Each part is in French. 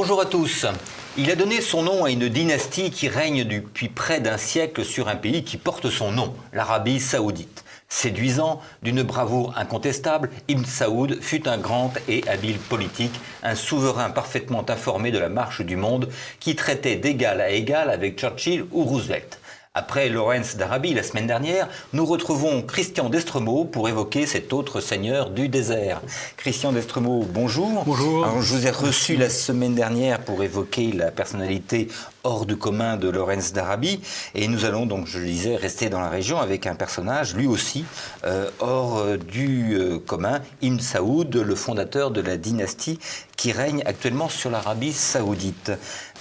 Bonjour à tous. Il a donné son nom à une dynastie qui règne depuis près d'un siècle sur un pays qui porte son nom, l'Arabie Saoudite. Séduisant, d'une bravoure incontestable, Ibn Saoud fut un grand et habile politique, un souverain parfaitement informé de la marche du monde qui traitait d'égal à égal avec Churchill ou Roosevelt. Après Lawrence d'Arabie la semaine dernière, nous retrouvons Christian d'Estremaux pour évoquer cet autre seigneur du désert. Christian d'Estremaux, bonjour. Bonjour. Alors, je vous ai reçu la semaine dernière pour évoquer la personnalité hors du commun de Lawrence d'Arabie. Et nous allons donc, je le disais, rester dans la région avec un personnage, lui aussi, hors du commun, Ibn Saoud, le fondateur de la dynastie qui règne actuellement sur l'Arabie Saoudite.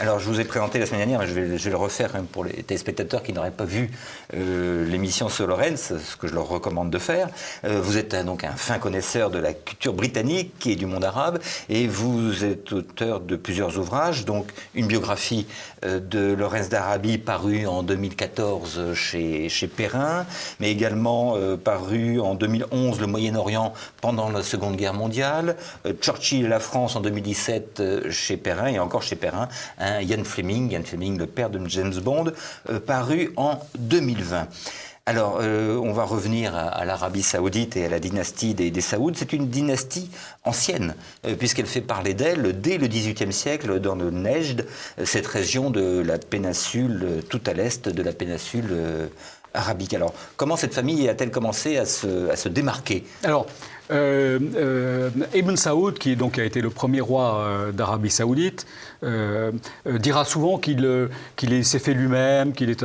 Alors, je vous ai présenté la semaine dernière, mais je vais le refaire pour les téléspectateurs qui n'auraient pas vu l'émission sur Lawrence, ce que je leur recommande de faire. Vous êtes donc un fin connaisseur de la culture britannique et du monde arabe, et vous êtes auteur de plusieurs ouvrages, donc une biographie de Lawrence d'Arabie parue en 2014 chez Perrin, mais également parue en 2011 le Moyen-Orient pendant la Seconde Guerre mondiale, Churchill et la France en 2017 chez Perrin, et encore chez Perrin, Ian Fleming, le père de James Bond, paru en 2020. Alors, on va revenir à l'Arabie Saoudite et à la dynastie des Saouds. C'est une dynastie ancienne, puisqu'elle fait parler d'elle dès le XVIIIe siècle dans le Nejd, cette région de la péninsule, tout à l'est de la péninsule arabique. Alors, comment cette famille a-t-elle commencé à se démarquer ? Alors, Ibn Saoud, qui donc a été le premier roi d'Arabie Saoudite, dira souvent qu'il s'est fait lui-même, qu'il est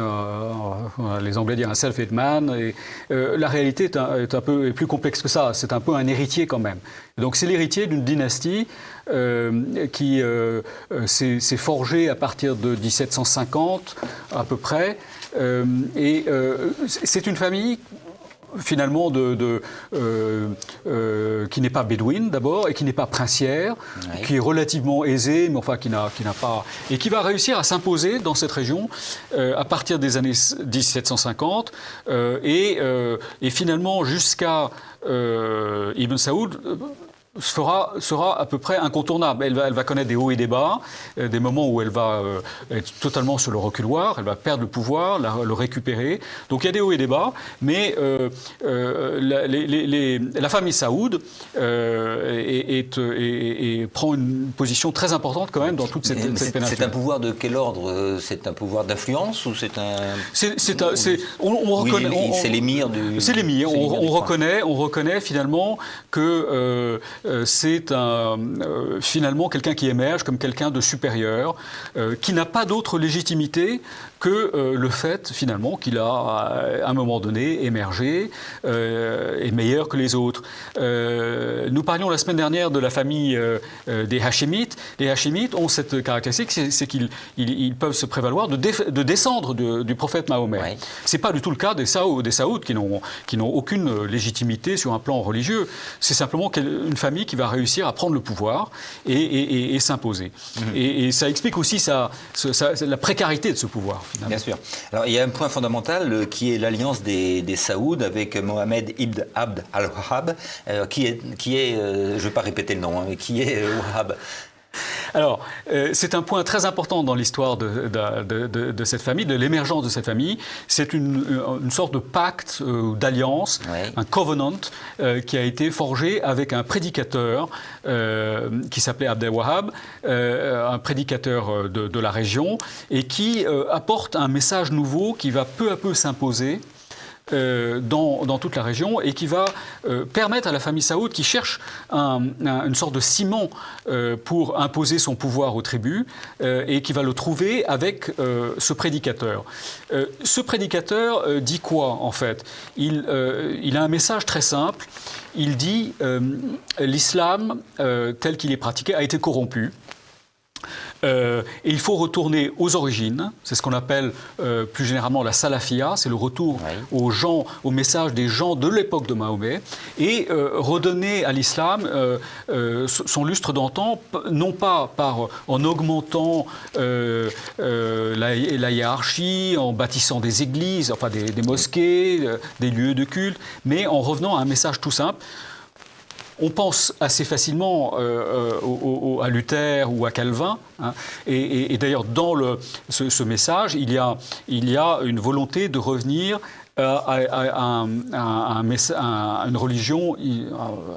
les Anglais disent un self-made man. Et, la réalité est plus complexe que ça. C'est un peu un héritier quand même. Donc c'est l'héritier d'une dynastie qui s'est forgée à partir de 1750 à peu près. C'est une famille finalement qui n'est pas bédouine d'abord et qui n'est pas princière, oui, qui est relativement aisée, mais enfin qui n'a pas, et qui va réussir à s'imposer dans cette région à partir des années 1750 et finalement jusqu'à Ibn Saoud sera à peu près incontournable. Elle va connaître des hauts et des bas, des moments où elle va être totalement sur le reculoir, elle va perdre le pouvoir, le récupérer. Donc il y a des hauts et des bas, mais la famille Saoud prend une position très importante quand même dans toute cette péninsule. C'est un pouvoir de quel ordre ? C'est un pouvoir d'influence ou c'est un... On reconnaît... c'est l'émir du... C'est l'émir. On reconnaît finalement que... c'est finalement quelqu'un qui émerge comme quelqu'un de supérieur, qui n'a pas d'autre légitimité que le fait finalement qu'il a à un moment donné émergé et meilleur que les autres. Nous parlions la semaine dernière de la famille des Hachémites. Les Hachémites ont cette caractéristique, c'est qu'ils peuvent se prévaloir de descendre du prophète Mahomet. Oui. C'est pas du tout le cas des Saouds qui n'ont aucune légitimité sur un plan religieux. C'est simplement une famille qui va réussir à prendre le pouvoir et s'imposer. Mmh. Et ça explique aussi la précarité de ce pouvoir. Finalement. Bien sûr. Alors, il y a un point fondamental qui est l'alliance des Saouds avec Mohamed Ibn Abd al-Wahhab, qui est je ne vais pas répéter le nom, mais qui est Wahhab. Alors, c'est un point très important dans l'histoire de cette famille, de l'émergence de cette famille. C'est une sorte de pacte, d'alliance, oui, un covenant qui a été forgé avec un prédicateur qui s'appelait Abd al-Wahhab, un prédicateur de la région, et qui apporte un message nouveau qui va peu à peu s'imposer dans toute la région et qui va permettre à la famille Saoud, qui cherche une sorte de ciment pour imposer son pouvoir aux tribus, et qui va le trouver avec ce prédicateur. Ce prédicateur dit quoi en fait ? Il a un message très simple. Il dit l'islam tel qu'il est pratiqué a été corrompu. Et il faut retourner aux origines, c'est ce qu'on appelle plus généralement la salafia, c'est le retour, oui, au message des gens de l'époque de Mahomet, et redonner à l'islam son lustre d'antan, non pas en augmentant la hiérarchie, en bâtissant des églises, enfin des mosquées, des lieux de culte, mais en revenant à un message tout simple. on pense assez facilement à Luther ou à Calvin. Hein, et d'ailleurs, dans ce message, il y a une volonté de revenir à une religion,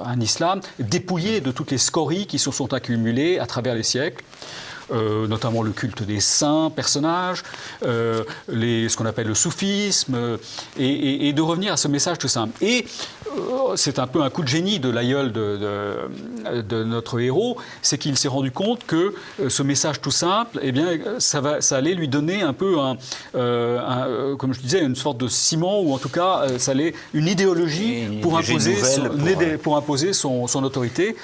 un islam dépouillé de toutes les scories qui se sont accumulées à travers les siècles. Notamment le culte des saints personnages, ce qu'on appelle le soufisme, et de revenir à ce message tout simple. Et c'est un peu un coup de génie de l'aïeul de notre héros, c'est qu'il s'est rendu compte que ce message tout simple, eh bien, ça allait lui donner un peu, comme je disais, une sorte de ciment, ou en tout cas, ça allait une idéologie pour imposer son autorité,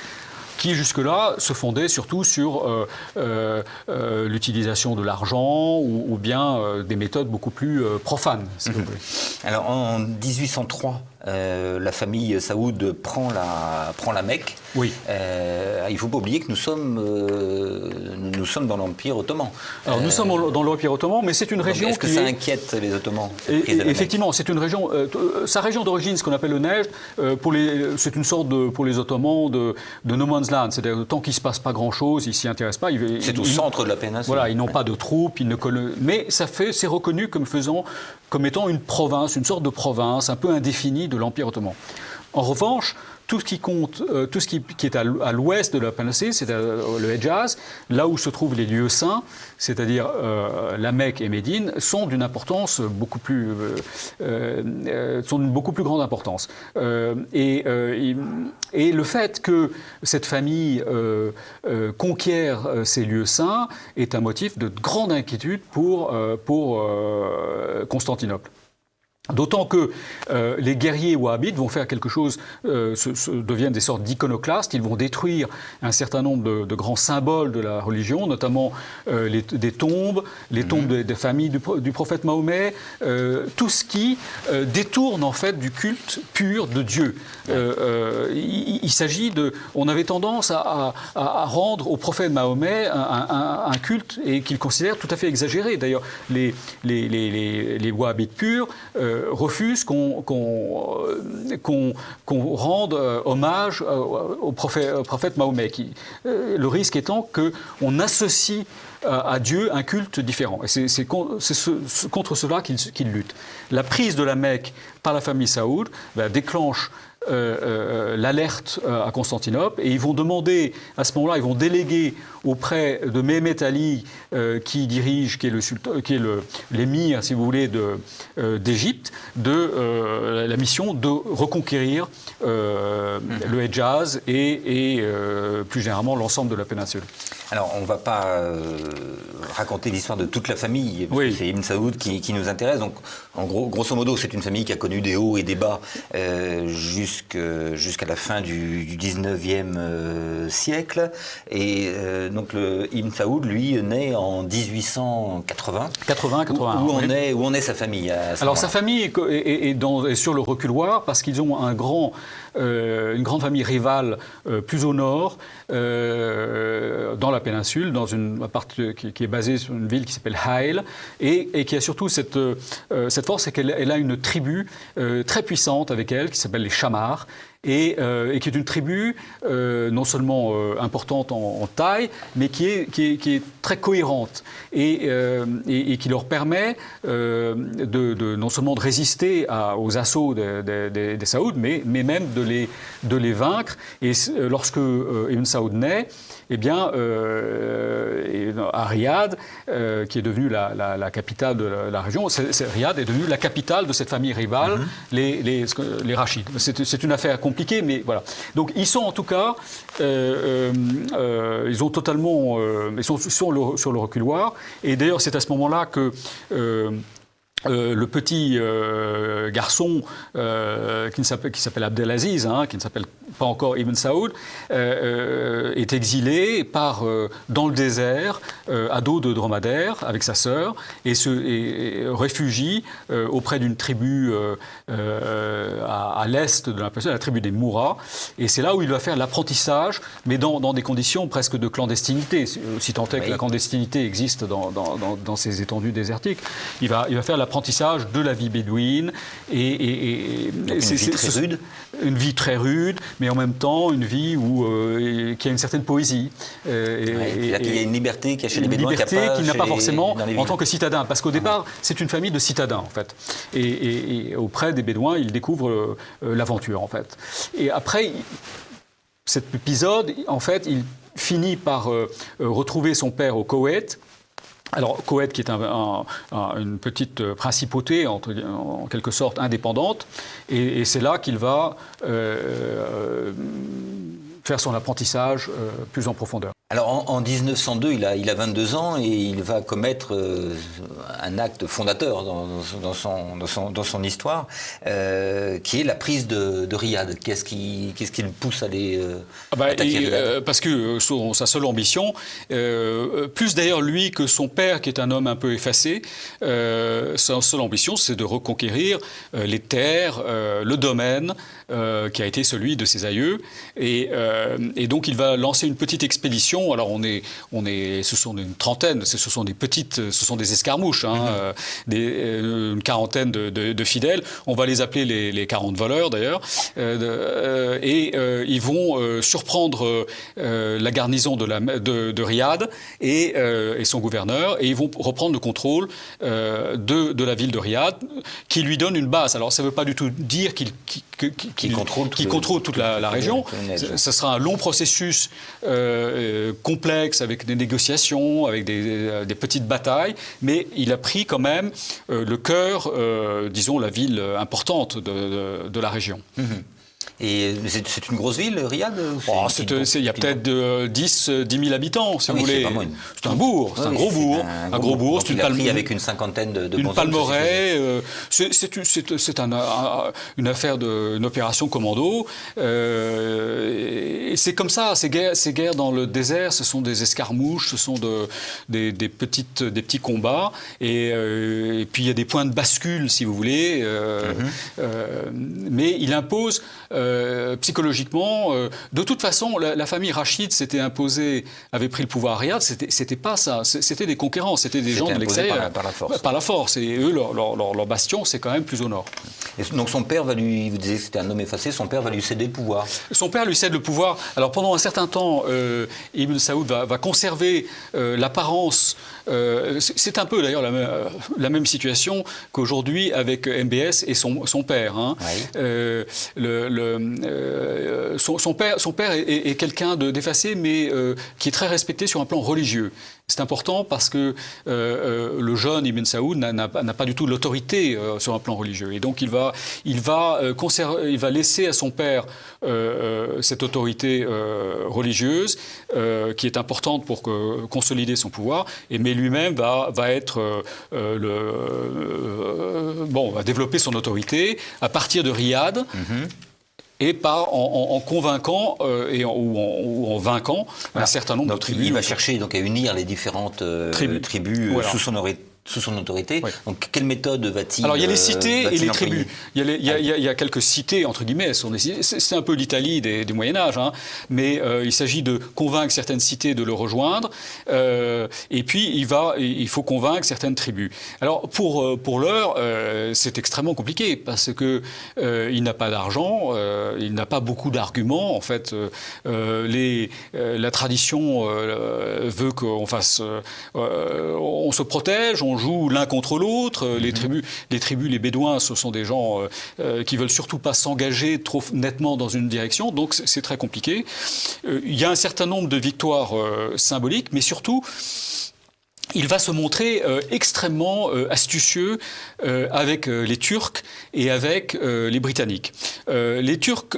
qui jusque-là se fondait surtout sur l'utilisation de l'argent ou bien des méthodes beaucoup plus profanes, si vous voulez. Alors en 1803, la famille Saoud prend la Mecque. Oui. Il ne faut pas oublier que nous sommes dans l'Empire ottoman. Alors nous sommes dans l'Empire ottoman, mais c'est une région est-ce que ça inquiète les Ottomans? Effectivement, c'est une région. Sa région d'origine, ce qu'on appelle le Nejd, c'est une sorte pour les Ottomans de no man's land. C'est-à-dire tant qu'il ne se passe pas grand-chose, ils ne s'y intéressent pas. C'est au centre de la péninsule. Voilà, ils n'ont pas de troupes, mais c'est reconnu comme étant une province, une sorte de province un peu indéfinie de l'Empire ottoman. En revanche, tout ce qui compte, tout ce qui est à l'ouest de la péninsule, c'est le Hedjaz, là où se trouvent les lieux saints, c'est-à-dire la Mecque et Médine, sont d'une importance beaucoup plus grande importance. Et le fait que cette famille conquiert ces lieux saints est un motif de grande inquiétude pour Constantinople. D'autant que les guerriers wahhabites vont faire quelque chose, deviennent des sortes d'iconoclastes. Ils vont détruire un certain nombre de grands symboles de la religion, notamment des tombes, les tombes des familles du prophète Mahomet, tout ce qui détourne en fait du culte pur de Dieu. Il s'agit on avait tendance à rendre au prophète Mahomet un culte et qu'il considère tout à fait exagéré. D'ailleurs, les wahhabites purs refuse qu'on rende hommage au prophète Mahomet. Le risque étant qu'on associe à Dieu un culte différent. Et c'est contre cela qu'il lutte. La prise de la Mecque par la famille Saoud déclenche l'alerte à Constantinople, et ils vont demander, à ce moment-là, ils vont déléguer auprès de Mehmet Ali, qui est l'émir, si vous voulez, d'Égypte, la mission de reconquérir le Hedjaz et plus généralement l'ensemble de la péninsule. Alors, on ne va pas raconter l'histoire de toute la famille, parce que c'est Ibn Saoud qui nous intéresse. Donc, en grosso modo, c'est une famille qui a connu des hauts et des bas jusqu'à la fin du 19e siècle. Et donc, Ibn Saoud, lui, naît en 1880. 80. Où en est sa famille Alors, sa famille est sur le reculoir parce qu'ils ont une grande famille rivale plus au nord, dans la péninsule, dans une partie qui est basée sur une ville qui s'appelle Haïl, et qui a surtout cette force, c'est qu'elle a une tribu très puissante avec elle, qui s'appelle les Chamars, et qui est une tribu non seulement importante en taille, mais qui est très cohérente, et qui leur permet non seulement de résister aux assauts des Saouds, mais même de les vaincre. Et lorsque Ibn Saoud naît, eh bien, à Riyad, qui est devenue la capitale de la région, Riyad est devenue la capitale de cette famille rivale, les Rachides. C'est une affaire compliquée, mais voilà. Donc, ils sont en tout cas, ils sont sur le reculoir. Et d'ailleurs, c'est à ce moment-là que le petit garçon qui s'appelle Abdelaziz, qui ne s'appelle pas encore Ibn Saoud, est exilé dans le désert à dos de dromadaire avec sa sœur et réfugie auprès d'une tribu à l'est de la péninsule, la tribu des Moura. Et c'est là où il va faire l'apprentissage, mais dans des conditions presque de clandestinité, si tant est que la clandestinité existe dans ces étendues désertiques. Il va faire l'apprentissage l'apprentissage de la vie bédouine. Donc une vie très rude. Une vie très rude, mais en même temps une vie qui a une certaine poésie. Il y a une liberté qu'il y a chez les Bédouins qu'il n'a pas forcément en tant que citadin. Parce qu'au départ, c'est une famille de citadins, en fait. Et auprès des Bédouins, il découvre l'aventure, en fait. Et après, cet épisode, en fait, il finit par retrouver son père au Koweït. Alors, Koweït, qui est une petite principauté, en quelque sorte indépendante, et c'est là qu'il va faire son apprentissage plus en profondeur. Alors, en 1902, il a 22 ans et il va commettre un acte fondateur dans son histoire, qui est la prise de Riyad. Qu'est-ce qui le pousse à aller attaquer Riyad ? Parce que sa seule ambition, plus d'ailleurs lui que son père, qui est un homme un peu effacé, sa seule ambition, c'est de reconquérir les terres, le domaine, qui a été celui de ses aïeux. Et donc, il va lancer une petite expédition. Alors, ce sont une trentaine, ce sont des escarmouches, hein, une quarantaine de fidèles. On va les appeler les 40 voleurs, d'ailleurs. Ils vont surprendre la garnison de Riyad et son gouverneur, et ils vont reprendre le contrôle de la ville de Riyad, qui lui donne une base. Alors, ça ne veut pas du tout dire qu'il contrôle toute la région. Ça sera un long processus complexe, avec des négociations, avec des petites batailles, mais il a pris quand même le cœur, disons, la ville importante de la région. Et c'est une grosse ville, Riyad? Il y a peut-être 10 000 habitants, si vous voulez. C'est un bourg, c'est un gros bourg. Un gros bourg, c'est une palme avec une cinquantaine de une palmeraie. C'est une affaire une opération commando. Et c'est comme ça, ces guerres dans le désert, ce sont des escarmouches, ce sont des petits combats. Et puis il y a des points de bascule, si vous voulez. Mais il impose psychologiquement. De toute façon, la famille Rachid avait pris le pouvoir à Riyad. C'était pas ça. C'était des conquérants. C'était des gens de l'extérieur. Par la force. Par la force. Et eux, leur bastion, c'est quand même plus au nord. Et donc son père vous disiez que c'était un homme effacé, son père va lui céder le pouvoir. Son père lui cède le pouvoir. Alors pendant un certain temps, Ibn Saoud va conserver l'apparence. C'est un peu d'ailleurs la même situation qu'aujourd'hui avec MBS et son père. Hein. Oui. Son père est quelqu'un d'effacé, mais qui est très respecté sur un plan religieux. C'est important parce que le jeune Ibn Saoud n'a pas du tout l'autorité sur un plan religieux. Et donc il va laisser à son père cette autorité religieuse qui est importante pour consolider son pouvoir. Mais lui-même va développer son autorité à partir de Riyad. Et en convainquant ou en vainquant un certain nombre de tribus. Il va chercher donc à unir les différentes tribus sous son autorité. Oui. Donc, quelle méthode va-t-il Alors, il y a les cités et les tribus. Il y a quelques cités, entre guillemets. C'est un peu l'Italie du Moyen-Âge. Hein, mais il s'agit de convaincre certaines cités de le rejoindre. Et puis, il faut convaincre certaines tribus. Alors, pour l'heure, c'est extrêmement compliqué parce qu'il n'a pas d'argent, il n'a pas beaucoup d'arguments. En fait, la tradition veut qu'on on se protège, on joue l'un contre l'autre. Les tribus, les Bédouins, ce sont des gens qui veulent surtout pas s'engager trop nettement dans une direction, donc c'est très compliqué. Il y a un certain nombre de victoires symboliques, mais surtout, il va se montrer extrêmement astucieux avec les Turcs et avec les Britanniques. Les Turcs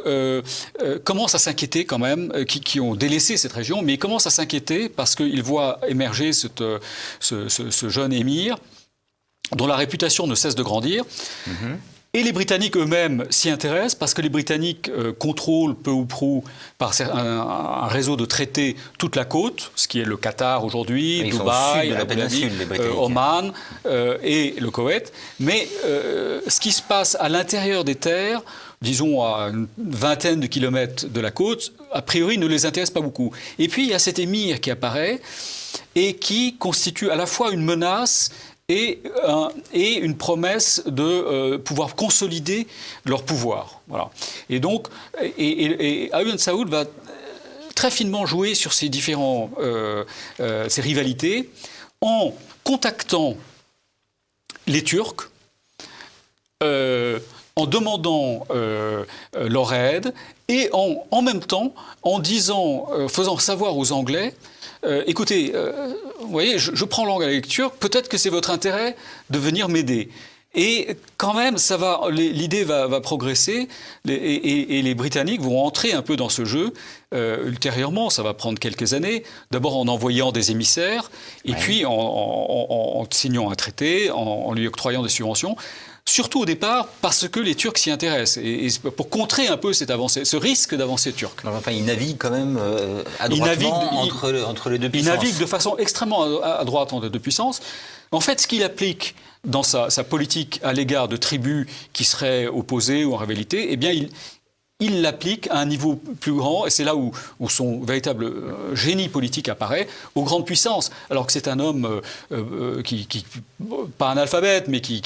commencent à s'inquiéter quand même, qui ont délaissé cette région, mais ils commencent à s'inquiéter parce qu'ils voient émerger ce jeune émir dont la réputation ne cesse de grandir. Et les Britanniques eux-mêmes s'y intéressent parce que les Britanniques contrôlent peu ou prou par un réseau de traités toute la côte, ce qui est le Qatar aujourd'hui, Dubaï, Abu Dhabi, Oman et le Koweït. Mais ce qui se passe à l'intérieur des terres, disons à une vingtaine de kilomètres de la côte, a priori ne les intéresse pas beaucoup. Et puis il y a cet émir qui apparaît et qui constitue à la fois une menace et une promesse de pouvoir consolider leur pouvoir. Voilà. Et donc, Aoun Saoud va très finement jouer sur ces ces rivalités en contactant les Turcs, en demandant leur aide et en même temps en disant, faisant savoir aux Anglais, écoutez, vous voyez, je prends langue avec les Turcs, peut-être que c'est votre intérêt de venir m'aider. Et quand même, l'idée va progresser et les Britanniques vont entrer un peu dans ce jeu. Ultérieurement, ça va prendre quelques années, d'abord en envoyant des émissaires et puis en signant un traité, en lui octroyant des subventions. Surtout au départ, parce que les Turcs s'y intéressent, et pour contrer un peu cette avancée, ce risque d'avancée turque. Enfin, ils naviguent quand même adroitement entre les deux puissances. Ils naviguent de façon extrêmement adroite entre les deux puissances. En fait, ce qu'il applique dans sa politique à l'égard de tribus qui seraient opposées ou en rivalité, eh bien, il l'applique à un niveau plus grand, et c'est là où son véritable génie politique apparaît, aux grandes puissances. Alors que c'est un homme pas analphabète, mais qui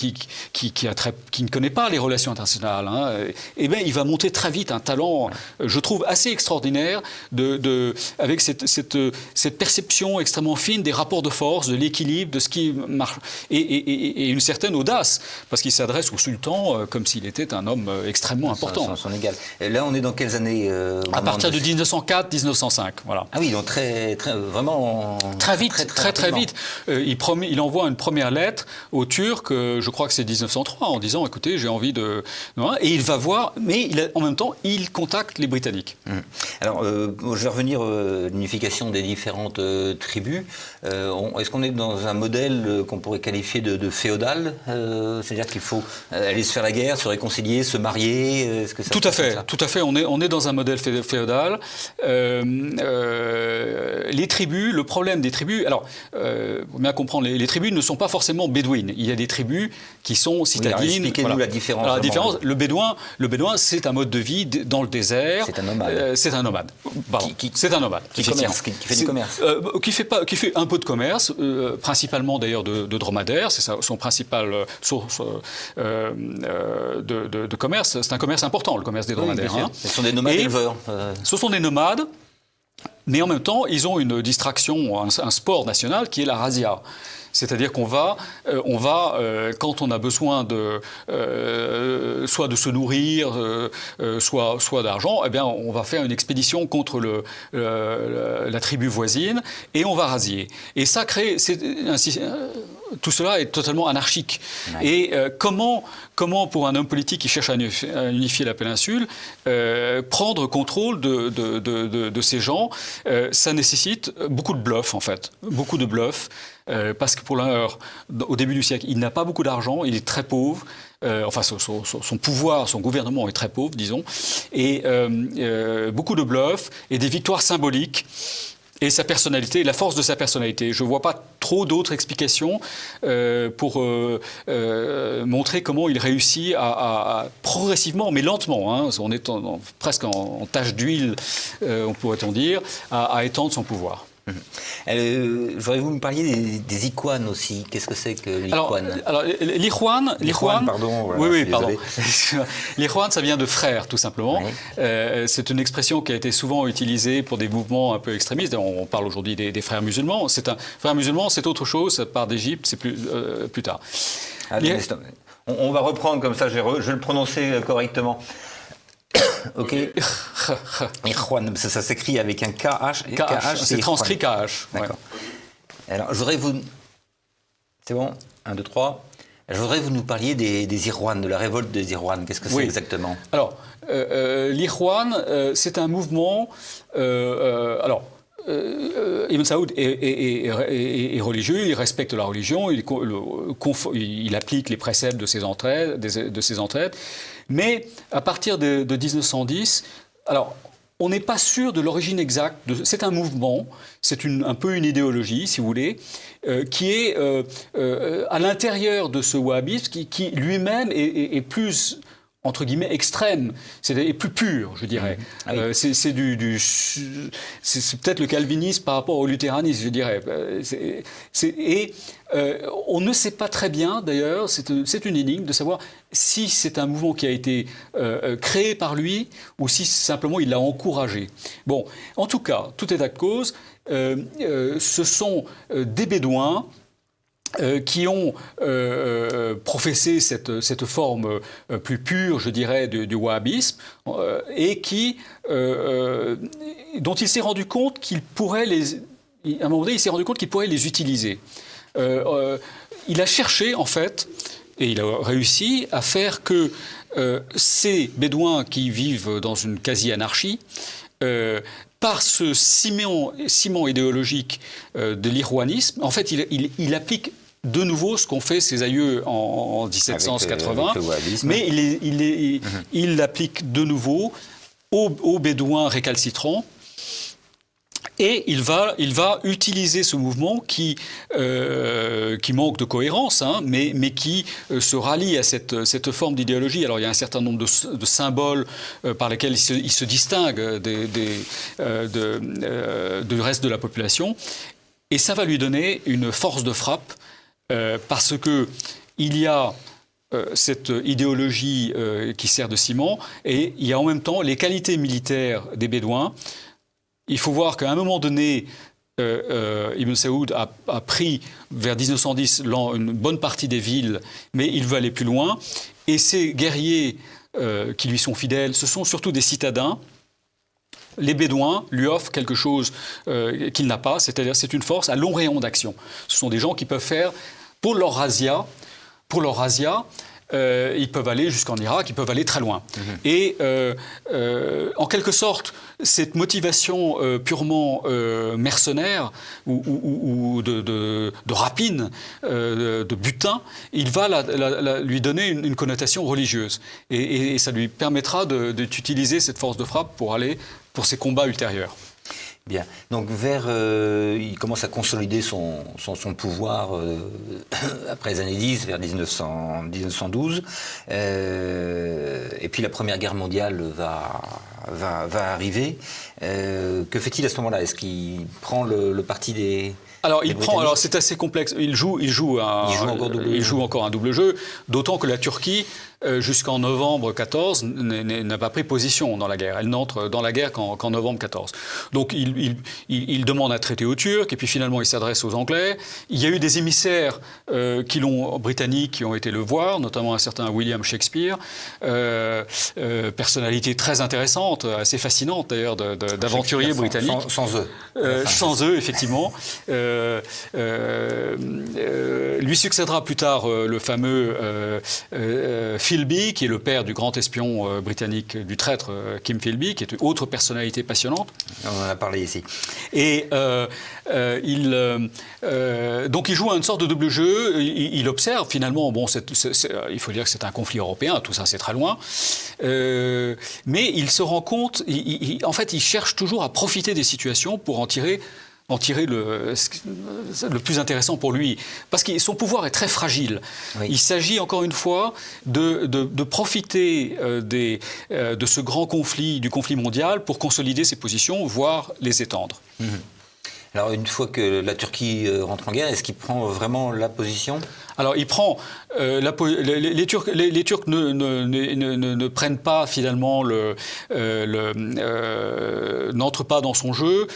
ne connaît pas les relations internationales. Eh bien, il va monter très vite un talent, je trouve, assez extraordinaire, avec cette perception extrêmement fine des rapports de force, de l'équilibre, de ce qui marche, et une certaine audace, parce qu'il s'adresse au sultan comme s'il était un homme extrêmement important. Son égal. Là, on est dans quelles années à partir de 1904-1905, voilà. Ah oui, donc vraiment... Très vite, très vite. Il envoie une première lettre aux Turcs, je crois que c'est 1903, en disant, écoutez, j'ai envie de... Et il va voir, mais en même temps, il contacte les Britanniques. Alors, je vais revenir à l'unification des différentes tribus. Est-ce qu'on est dans un modèle qu'on pourrait qualifier de féodal? C'est-à-dire qu'il faut aller se faire la guerre, se réconcilier, se marier? Est-ce que ça tout à fait. On est dans un modèle féodal. Les tribus, le problème des tribus, alors, faut bien comprendre, les tribus ne sont pas forcément bédouines. Il y a des tribus qui sont citadines. Oui, expliquez-nous la différence. Alors, la différence, le bédouin, c'est un mode de vie dans le désert. C'est un nomade. C'est un nomade. C'est un nomade. Qui fait du commerce. Qui fait un peu de commerce, principalement d'ailleurs de dromadaires. C'est son principal source de commerce. C'est un commerce important, le commerce des dromadaires. Oui, ce sont des nomades éleveurs. Ce sont des nomades, mais en même temps, ils ont une distraction, un sport national qui est la razzia. C'est-à-dire qu'on va, quand on a besoin soit de se nourrir, soit d'argent, eh bien, on va faire une expédition contre la tribu voisine et on va razzier. Et ça crée, tout cela est totalement anarchique. Ouais. Et comment, pour un homme politique qui cherche à unifier la péninsule, prendre contrôle de ces gens, ça nécessite beaucoup de bluff, en fait. Beaucoup de bluff. Parce que pour l'heure, au début du siècle, il n'a pas beaucoup d'argent, il est très pauvre, enfin son pouvoir, son gouvernement est très pauvre, disons, et beaucoup de bluffs et des victoires symboliques. Et sa personnalité, la force de sa personnalité. Je ne vois pas trop d'autres explications pour montrer comment il réussit à progressivement, mais lentement, on est presque en tache d'huile, on pourrait-on dire, à étendre son pouvoir. J'aurais voulu me parler des Ikhwan aussi. Qu'est-ce que c'est que l'Ikhwan? Alors l'Ikhwan, pardon. Voilà, oui, pardon. L'Ikhwan, ça vient de frère, tout simplement. Oui. C'est une expression qui a été souvent utilisée pour des mouvements un peu extrémistes. On parle aujourd'hui des frères musulmans. Frères musulmans, c'est autre chose. Ça part d'Égypte, c'est plus tard. On va reprendre comme ça. Je vais le prononcer correctement. Ok. Ikhwan, ça s'écrit avec un KH. C'est transcrit KH. D'accord. Ouais. Alors, je voudrais vous... C'est bon? 1, 2, 3. Je voudrais que vous nous parliez des Irwan, de la révolte des Irwan. Qu'est-ce que c'est exactement? Alors, l'Ikhwan, c'est un mouvement... Ibn Saoud est religieux, il respecte la religion, il applique les préceptes de ses ancêtres, mais à partir de 1910, alors on n'est pas sûr de l'origine exacte. C'est un mouvement, c'est un peu une idéologie, si vous voulez, qui est à l'intérieur de ce wahhabisme, qui lui-même est plus entre guillemets extrême, c'est plus pur, je dirais. Ah oui. C'est peut-être le calvinisme par rapport au luthéranisme, je dirais. On ne sait pas très bien, d'ailleurs, c'est une énigme de savoir si c'est un mouvement qui a été créé par lui ou si simplement il l'a encouragé. Bon, en tout cas, tout état de cause, ce sont des Bédouins qui ont professé cette forme plus pure, je dirais, du wahhabisme, et dont il s'est rendu compte qu'il pourrait à un moment donné, il s'est rendu compte qu'il pourrait les utiliser. Il a cherché, en fait, et il a réussi à faire que ces Bédouins qui vivent dans une quasi-anarchie, par ce ciment idéologique de l'irwanisme, en fait, il applique de nouveau ce qu'ont fait ses aïeux en 1780, mais il l'applique de nouveau aux Bédouins récalcitrants. Et il va utiliser ce mouvement qui manque de cohérence, hein, mais qui se rallie à cette forme d'idéologie. Alors il y a un certain nombre de symboles par lesquels il se distingue du reste de la population. Et ça va lui donner une force de frappe parce que il y a cette idéologie qui sert de ciment et il y a en même temps les qualités militaires des Bédouins. Il faut voir qu'à un moment donné, Ibn Saoud a pris vers 1910 une bonne partie des villes, mais il veut aller plus loin. Et ces guerriers qui lui sont fidèles, ce sont surtout des citadins. Les Bédouins lui offrent quelque chose qu'il n'a pas, c'est-à-dire c'est une force à long rayon d'action. Ce sont des gens qui peuvent faire, pour leur razzia, ils peuvent aller jusqu'en Irak, ils peuvent aller très loin. Et en quelque sorte, cette motivation purement mercenaire ou de rapine, de butin, il va lui donner une connotation religieuse. Et ça lui permettra d'utiliser cette force de frappe pour ses combats ultérieurs. Bien. Donc il commence à consolider son pouvoir après les années 10, vers 1912. Et puis la Première Guerre mondiale va arriver. Que fait-il à ce moment-là? Est-ce qu'il prend le parti des... Alors c'est assez complexe. Il joue encore un double jeu, d'autant que la Turquie, jusqu'en novembre 14, n'a pas pris position dans la guerre. Elle n'entre dans la guerre qu'en novembre 14. Donc il demande un traité aux Turcs, et puis finalement il s'adresse aux Anglais. Il y a eu des émissaires britanniques qui ont été le voir, notamment un certain William Shakespeare, personnalité très intéressante, assez fascinante d'ailleurs, d'aventurier britannique. Sans eux. Sans eux, effectivement. Lui succédera plus tard le fameux Philby, qui est le père du grand espion britannique, du traître Kim Philby, qui est une autre personnalité passionnante. On en a parlé ici. Et donc il joue une sorte de double jeu. Il observe finalement, il faut dire que c'est un conflit européen, tout ça c'est très loin. Mais il se rend compte, en fait il cherche toujours à profiter des situations pour en tirer le plus intéressant pour lui. Parce que son pouvoir est très fragile. Oui. Il s'agit encore une fois de profiter de ce grand conflit, du conflit mondial, pour consolider ses positions, voire les étendre. Alors une fois que la Turquie rentre en guerre, est-ce qu'il prend vraiment la position ? Alors il prend les Turcs ne prennent pas finalement n'entrent pas dans son jeu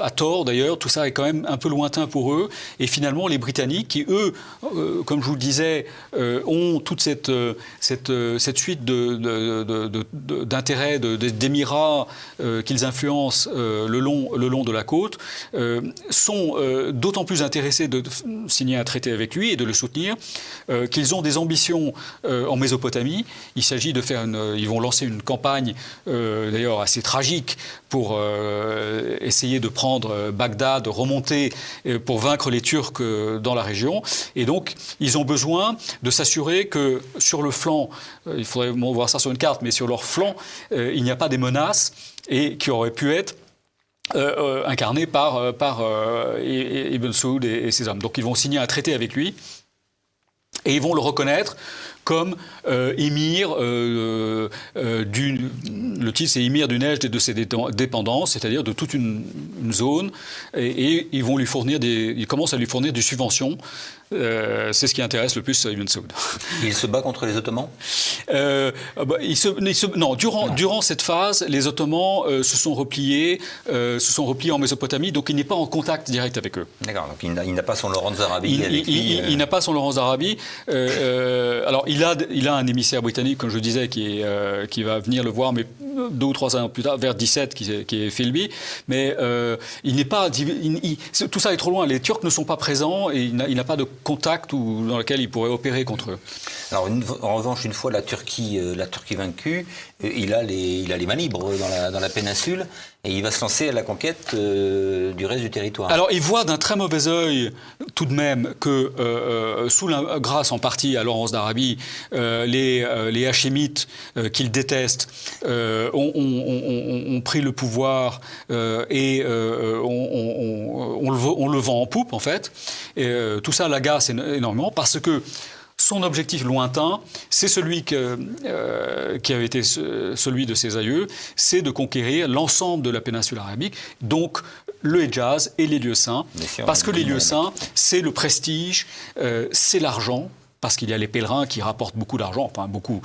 à tort d'ailleurs. Tout ça est quand même un peu lointain pour eux. Et finalement les Britanniques qui eux, comme je vous le disais, ont toute cette suite d'intérêts, d'émirats qu'ils influencent le long de la côte, sont d'autant plus intéressés de signer un traité avec lui et de le soutenir, qu'ils ont des ambitions en Mésopotamie. Il s'agit de faire ils vont lancer une campagne d'ailleurs assez tragique pour essayer de prendre Bagdad, remonter pour vaincre les Turcs dans la région. Et donc, ils ont besoin de s'assurer que sur le flanc, il faudrait voir ça sur une carte, mais sur leur flanc, il n'y a pas des menaces et qui auraient pu être incarné par Ibn Saoud et ses hommes. Donc ils vont signer un traité avec lui et ils vont le reconnaître comme émir le titre c'est émir du Nejd et de ses dépendances, c'est-à-dire de toute une zone, et ils vont lui fournir ils commencent à lui fournir des subventions. C'est ce qui intéresse le plus Ibn Saoud. Il se bat contre les Ottomans ? Non, durant cette phase, les Ottomans se sont repliés en Mésopotamie, donc il n'est pas en contact direct avec eux. D'accord, donc il n'a pas son Lawrence d'Arabie il n'a pas son Lawrence d'Arabie. Alors il a un émissaire britannique, comme je disais, qui va venir le voir, mais 2 ou 3 ans plus tard, vers 17, qui est Philby. Mais il n'est pas... tout ça est trop loin. Les Turcs ne sont pas présents et il n'a pas de contact dans lequel il pourrait opérer contre eux. Alors, en revanche, une fois la Turquie vaincue, il a les mains libres dans la péninsule et il va se lancer à la conquête du reste du territoire. Alors, il voit d'un très mauvais œil, tout de même, que grâce en partie à Lawrence d'Arabie, les Hachémites, qu'il déteste, ont pris le pouvoir et on le vend en poupe, en fait. Et, tout ça l'agace énormément parce que son objectif lointain, c'est celui qui avait été celui de ses aïeux, c'est de conquérir l'ensemble de la péninsule arabique, donc le Hedjaz et les lieux saints, parce que les lieux saints, c'est le prestige, c'est l'argent. Parce qu'il y a les pèlerins qui rapportent beaucoup d'argent, enfin beaucoup,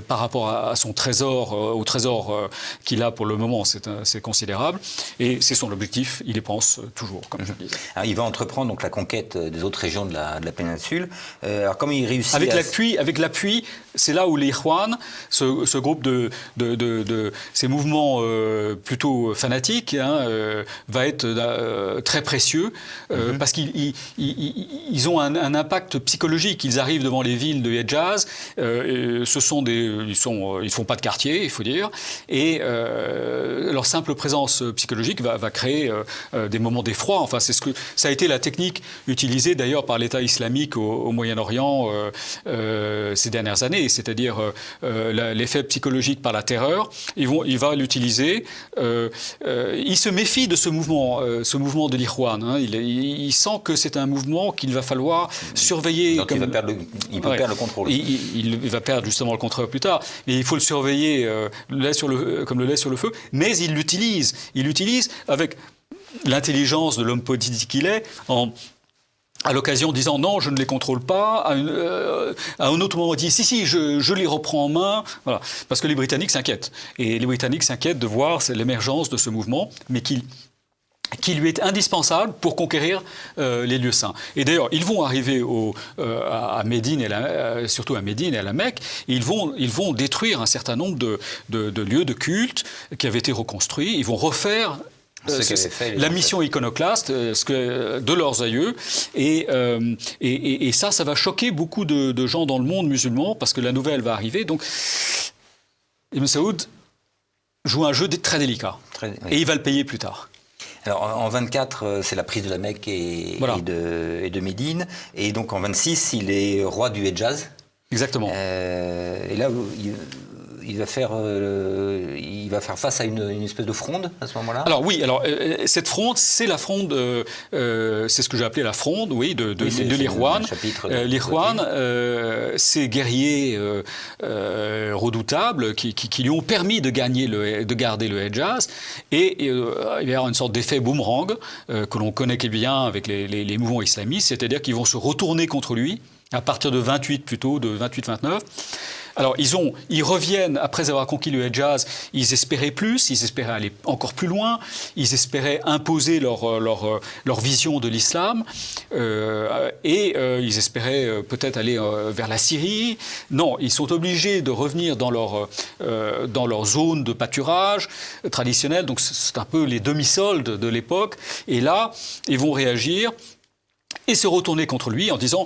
par rapport à son trésor, au trésor qu'il a pour le moment, c'est considérable. Et c'est son objectif, il y pense toujours, comme je le disais. Alors, il va entreprendre donc la conquête des autres régions de la péninsule. Alors comment il réussit avec l'appui, c'est là où les Ikhwan, ce groupe de ces mouvements plutôt fanatiques, va être très précieux, parce qu'ils ont un impact psychologique. Ils arrivent devant les villes de Hedjaz, ils font pas de quartier, il faut dire, et leur simple présence psychologique va créer des moments d'effroi. Enfin, ça a été la technique utilisée d'ailleurs par l'État islamique au Moyen-Orient ces dernières années, c'est-à-dire l'effet psychologique par la terreur. Il va l'utiliser. Il se méfie de ce mouvement de l'Ikhwan. Il sent que c'est un mouvement qu'il va falloir surveiller. Donc il peut perdre le contrôle. Il va perdre justement le contrôle plus tard. Mais il faut le surveiller comme le lait sur le feu. Mais il l'utilise. Il l'utilise avec l'intelligence de l'homme politique qu'il est, à l'occasion disant non, je ne les contrôle pas. À un autre moment, il dit si, je les reprends en main. Voilà. Parce que les Britanniques s'inquiètent. Et les Britanniques s'inquiètent de voir l'émergence de ce mouvement, mais qui lui est indispensable pour conquérir les lieux saints. Et d'ailleurs, ils vont arriver à Médine, surtout à Médine et à la Mecque, et ils vont détruire un certain nombre de lieux de culte qui avaient été reconstruits. Ils vont refaire la mission iconoclaste de leurs aïeux. Et ça va choquer beaucoup de gens dans le monde musulman, parce que la nouvelle va arriver. Donc, Ibn Saoud joue un jeu très délicat. Et il va le payer plus tard. Alors en 24, c'est la prise de la Mecque et de Médine. Et donc en 26, il est roi du Hedjaz. Exactement. Et là, il va faire face à une espèce de fronde à ce moment-là. Alors oui, cette fronde, c'est la fronde, c'est ce que j'ai appelé la fronde, oui, de l'Ikhwan. L'Ikhwan, ces guerriers redoutables qui lui ont permis de garder le Hedjaz, et il va y avoir une sorte d'effet boomerang que l'on connaît bien avec les mouvements islamistes, c'est-à-dire qu'ils vont se retourner contre lui à partir de 28 plutôt, de 28-29. Alors, ils reviennent, après avoir conquis le Hedjaz, ils espéraient plus, ils espéraient aller encore plus loin, ils espéraient imposer leur vision de l'islam, et ils espéraient peut-être aller vers la Syrie. Non, ils sont obligés de revenir dans leur zone de pâturage traditionnelle, donc c'est un peu les demi-soldes de l'époque, et là, ils vont réagir et se retourner contre lui en disant...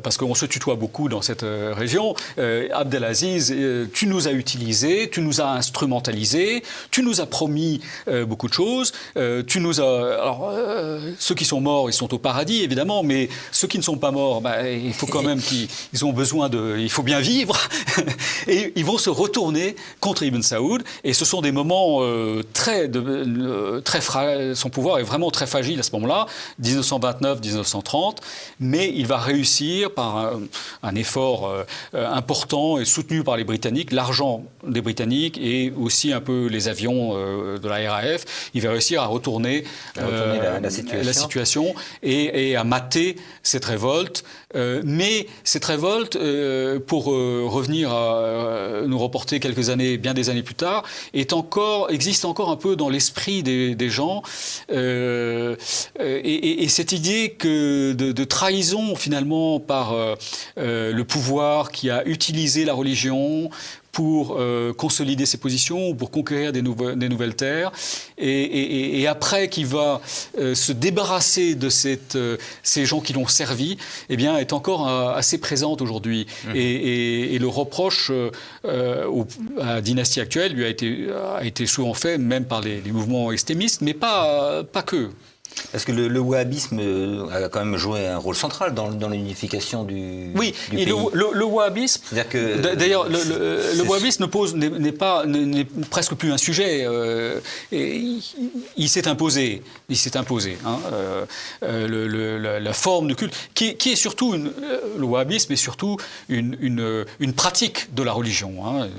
parce qu'on se tutoie beaucoup dans cette région, Abdelaziz, tu nous as utilisés, tu nous as instrumentalisés, tu nous as promis beaucoup de choses, ceux qui sont morts, ils sont au paradis, évidemment, mais ceux qui ne sont pas morts, il faut quand même qu'ils ont besoin il faut bien vivre, et ils vont se retourner contre Ibn Saoud, et ce sont des moments son pouvoir est vraiment très fragile à ce moment-là, 1929-1930, mais il va réussir réussir par un effort important et soutenu par les Britanniques, l'argent des Britanniques et aussi un peu les avions de la RAF, il va réussir à retourner la situation et à mater cette révolte. Mais cette révolte, pour revenir à nous reporter quelques années, bien des années plus tard, existe encore un peu dans l'esprit des gens. Et cette idée de trahison finalement par le pouvoir qui a utilisé la religion pour consolider ses positions, pour conquérir des nouvelles terres, et après qui va se débarrasser de ces gens qui l'ont servi, eh bien, est encore assez présente aujourd'hui. Et le reproche à la dynastie actuelle lui a été souvent fait, même par les mouvements extrémistes, mais pas que. Parce que le wahhabisme a quand même joué un rôle central dans l'unification du pays. Oui, le wahhabisme. D'ailleurs, le wahhabisme n'est presque plus un sujet. Il s'est imposé. Hein, la forme de culte, qui est surtout le wahhabisme est surtout une pratique de la religion. Hein.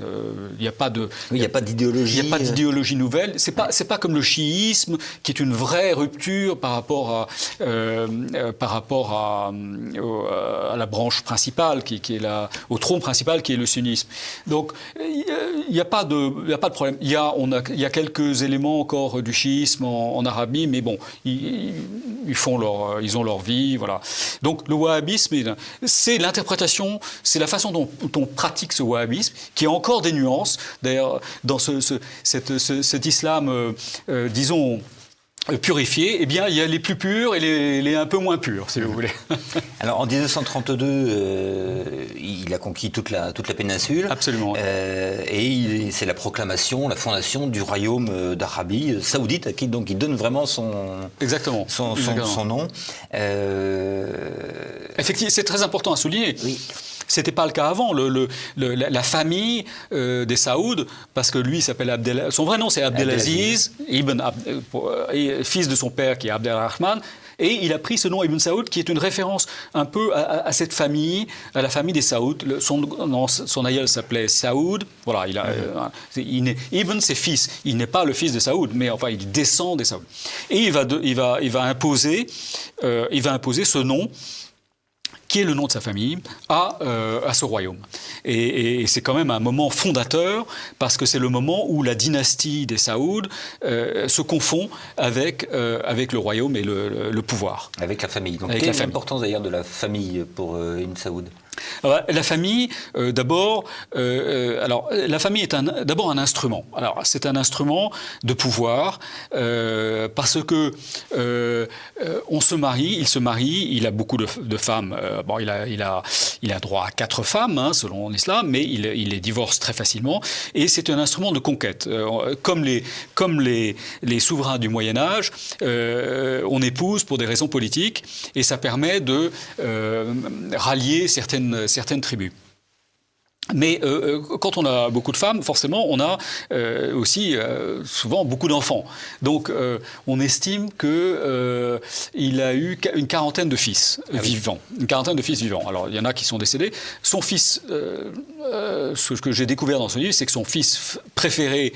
Il n'y a pas d'idéologie. Il n'y a pas d'idéologie nouvelle. C'est pas comme le chiisme, qui est une vraie rupture par rapport à la branche principale, qui est au tronc principal, qui est le sunnisme. Donc, il n'y a pas de problème. Il y a quelques éléments encore du chiisme en Arabie, mais bon, ils ont leur vie, voilà. Donc, le wahhabisme, c'est l'interprétation, c'est la façon dont on pratique ce wahhabisme, qui a encore des nuances. D'ailleurs, dans cet islam, disons, purifié, eh bien, il y a les plus purs et les un peu moins purs, si vous voulez. Alors, en 1932, il a conquis toute la péninsule. Absolument. Et c'est la proclamation, la fondation du royaume d'Arabie saoudite, à qui donc il donne vraiment son nom. Effectivement, c'est très important à souligner. Oui. C'était pas le cas avant. La famille des Saouds, parce que lui s'appelle son vrai nom c'est Abdelaziz, fils de son père qui est Abdelrahman, et il a pris ce nom Ibn Saoud qui est une référence un peu à cette famille, à la famille des Saouds. Son aïeul s'appelait Saoud. Voilà, Ibn c'est fils. Il n'est pas le fils de Saoud, mais enfin il descend des Saouds. Et il va imposer ce nom, qui est le nom de sa famille, à ce royaume. Et c'est quand même un moment fondateur, parce que c'est le moment où la dynastie des Saouds se confond avec le royaume et le pouvoir. Avec la famille. Donc, quelle est l'importance d'ailleurs de la famille pour Ibn Saoud ? Alors, la famille, d'abord, la famille est d'abord un instrument. Alors, c'est un instrument de pouvoir parce que il se marie, il a beaucoup de femmes. Il a droit à 4 femmes, hein, selon l'islam, mais il les divorce très facilement. Et c'est un instrument de conquête. Comme les souverains du Moyen Âge, on épouse pour des raisons politiques, et ça permet de rallier certaines tribus. Mais quand on a beaucoup de femmes, forcément, on a aussi souvent beaucoup d'enfants. Donc, on estime qu'il a eu une quarantaine de fils vivants. Une quarantaine de fils vivants. Alors, il y en a qui sont décédés. Son fils, ce que j'ai découvert dans ce livre, c'est que son fils préféré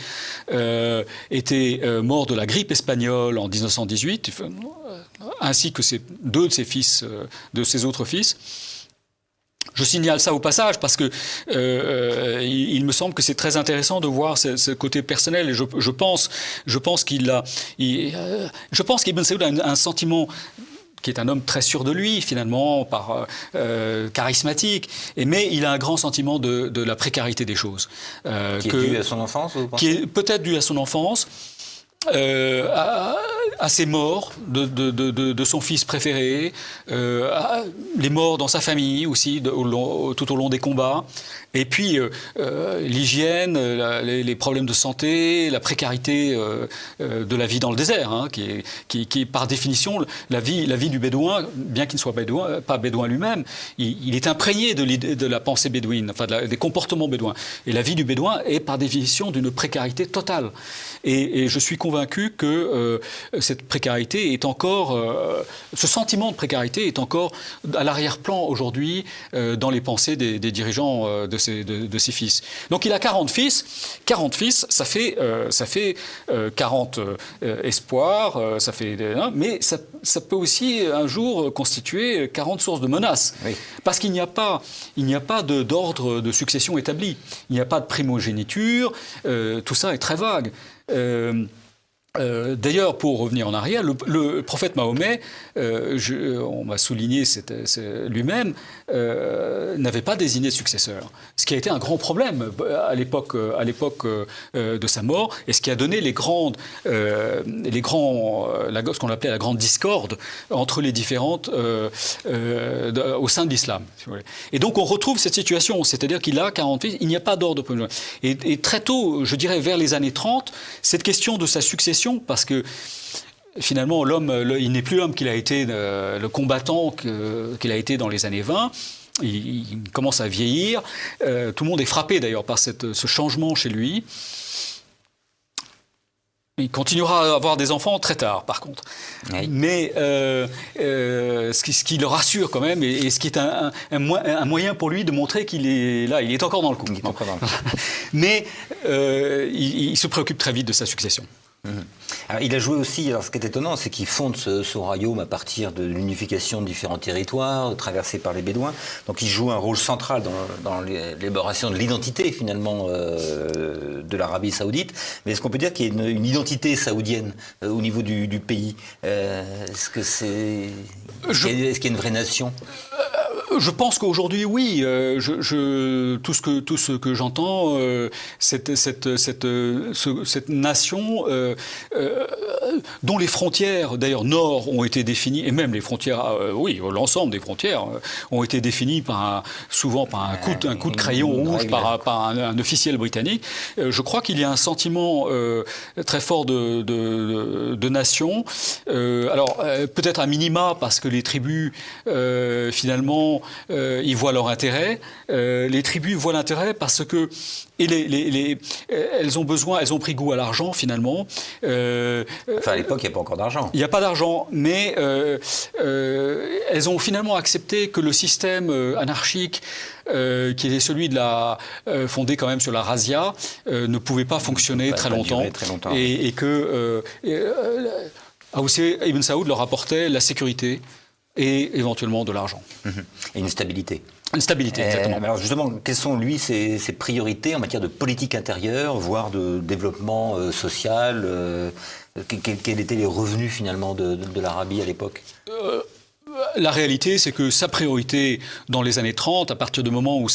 était mort de la grippe espagnole en 1918, ainsi que deux de ses autres fils. Je signale ça au passage parce que il me semble que c'est très intéressant de voir ce côté personnel. Et je pense qu'Ibn Saoud a un sentiment, qui est un homme très sûr de lui, finalement, charismatique, mais il a un grand sentiment de la précarité des choses. Qui est dû à son enfance, vous pensez ? Qui est peut-être dû à son enfance. À ses morts de son fils préféré, les morts dans sa famille aussi tout au long des combats, et puis l'hygiène, les problèmes de santé, la précarité de la vie dans le désert, hein, qui est par définition la vie du bédouin, bien qu'il ne soit pas bédouin lui-même, il est imprégné de la pensée bédouine, enfin des comportements bédouins. Et la vie du bédouin est par définition d'une précarité totale. Et je suis convaincu que cette précarité est encore, ce sentiment de précarité est encore à l'arrière-plan aujourd'hui dans les pensées des dirigeants de ses fils. Donc il a 40 fils. 40 fils, ça fait 40 espoirs, mais ça peut aussi un jour constituer 40 sources de menaces. Oui. Parce qu'il n'y a pas d'ordre de succession établi. Il n'y a pas de primogéniture. Tout ça est très vague. D'ailleurs, pour revenir en arrière, le prophète Mahomet, on m'a souligné lui-même, n'avait pas désigné de successeur. Ce qui a été un grand problème à l'époque de sa mort, et ce qui a donné ce qu'on appelait la grande discorde entre les différentes au sein de l'islam. Si vous voulez. Et donc on retrouve cette situation, c'est-à-dire qu'il a 40 fils, il n'y a pas d'ordre. Et très tôt, je dirais vers les années 30, cette question de sa succession, parce que finalement, il n'est plus l'homme qu'il a été, le combattant qu'il a été dans les années 20. Il commence à vieillir. Tout le monde est frappé d'ailleurs par ce changement chez lui. Il continuera à avoir des enfants très tard, par contre. Oui. Mais ce qui le rassure quand même, et ce qui est un moyen pour lui de montrer qu'il est là, il est encore dans le coup. Mais il se préoccupe très vite de sa succession. Alors, il a joué aussi, alors ce qui est étonnant, c'est qu'il fonde ce royaume à partir de l'unification de différents territoires traversés par les Bédouins. Donc il joue un rôle central dans l'élaboration de l'identité finalement de l'Arabie saoudite. Mais est-ce qu'on peut dire qu'il y a une identité saoudienne au niveau du pays? Est-ce qu'il y a une vraie nation? Je pense qu'aujourd'hui, oui. Tout ce que j'entends, cette nation dont les frontières, d'ailleurs, nord ont été définies, et même les frontières, l'ensemble des frontières ont été définies souvent par un coup de crayon rouge par un officiel britannique. Je crois qu'il y a un sentiment très fort de nation. Alors, peut-être à minima, parce que les tribus, finalement, ils voient leur intérêt. Les tribus voient l'intérêt parce que elles ont pris goût à l'argent finalement. Enfin, à l'époque, il n'y a pas encore d'argent. Il n'y a pas d'argent, mais elles ont finalement accepté que le système anarchique qui était celui fondé quand même sur la razzia, ne pouvait pas fonctionner très longtemps. Et que Ibn Saoud leur apportait la sécurité et éventuellement de l'argent. Et une stabilité. Une stabilité, exactement. Alors justement, quelles sont, lui, ses priorités en matière de politique intérieure, voire de développement social quels étaient les revenus, finalement, de l'Arabie à l'époque ? La réalité, c'est que sa priorité dans les années 30, à partir du moment où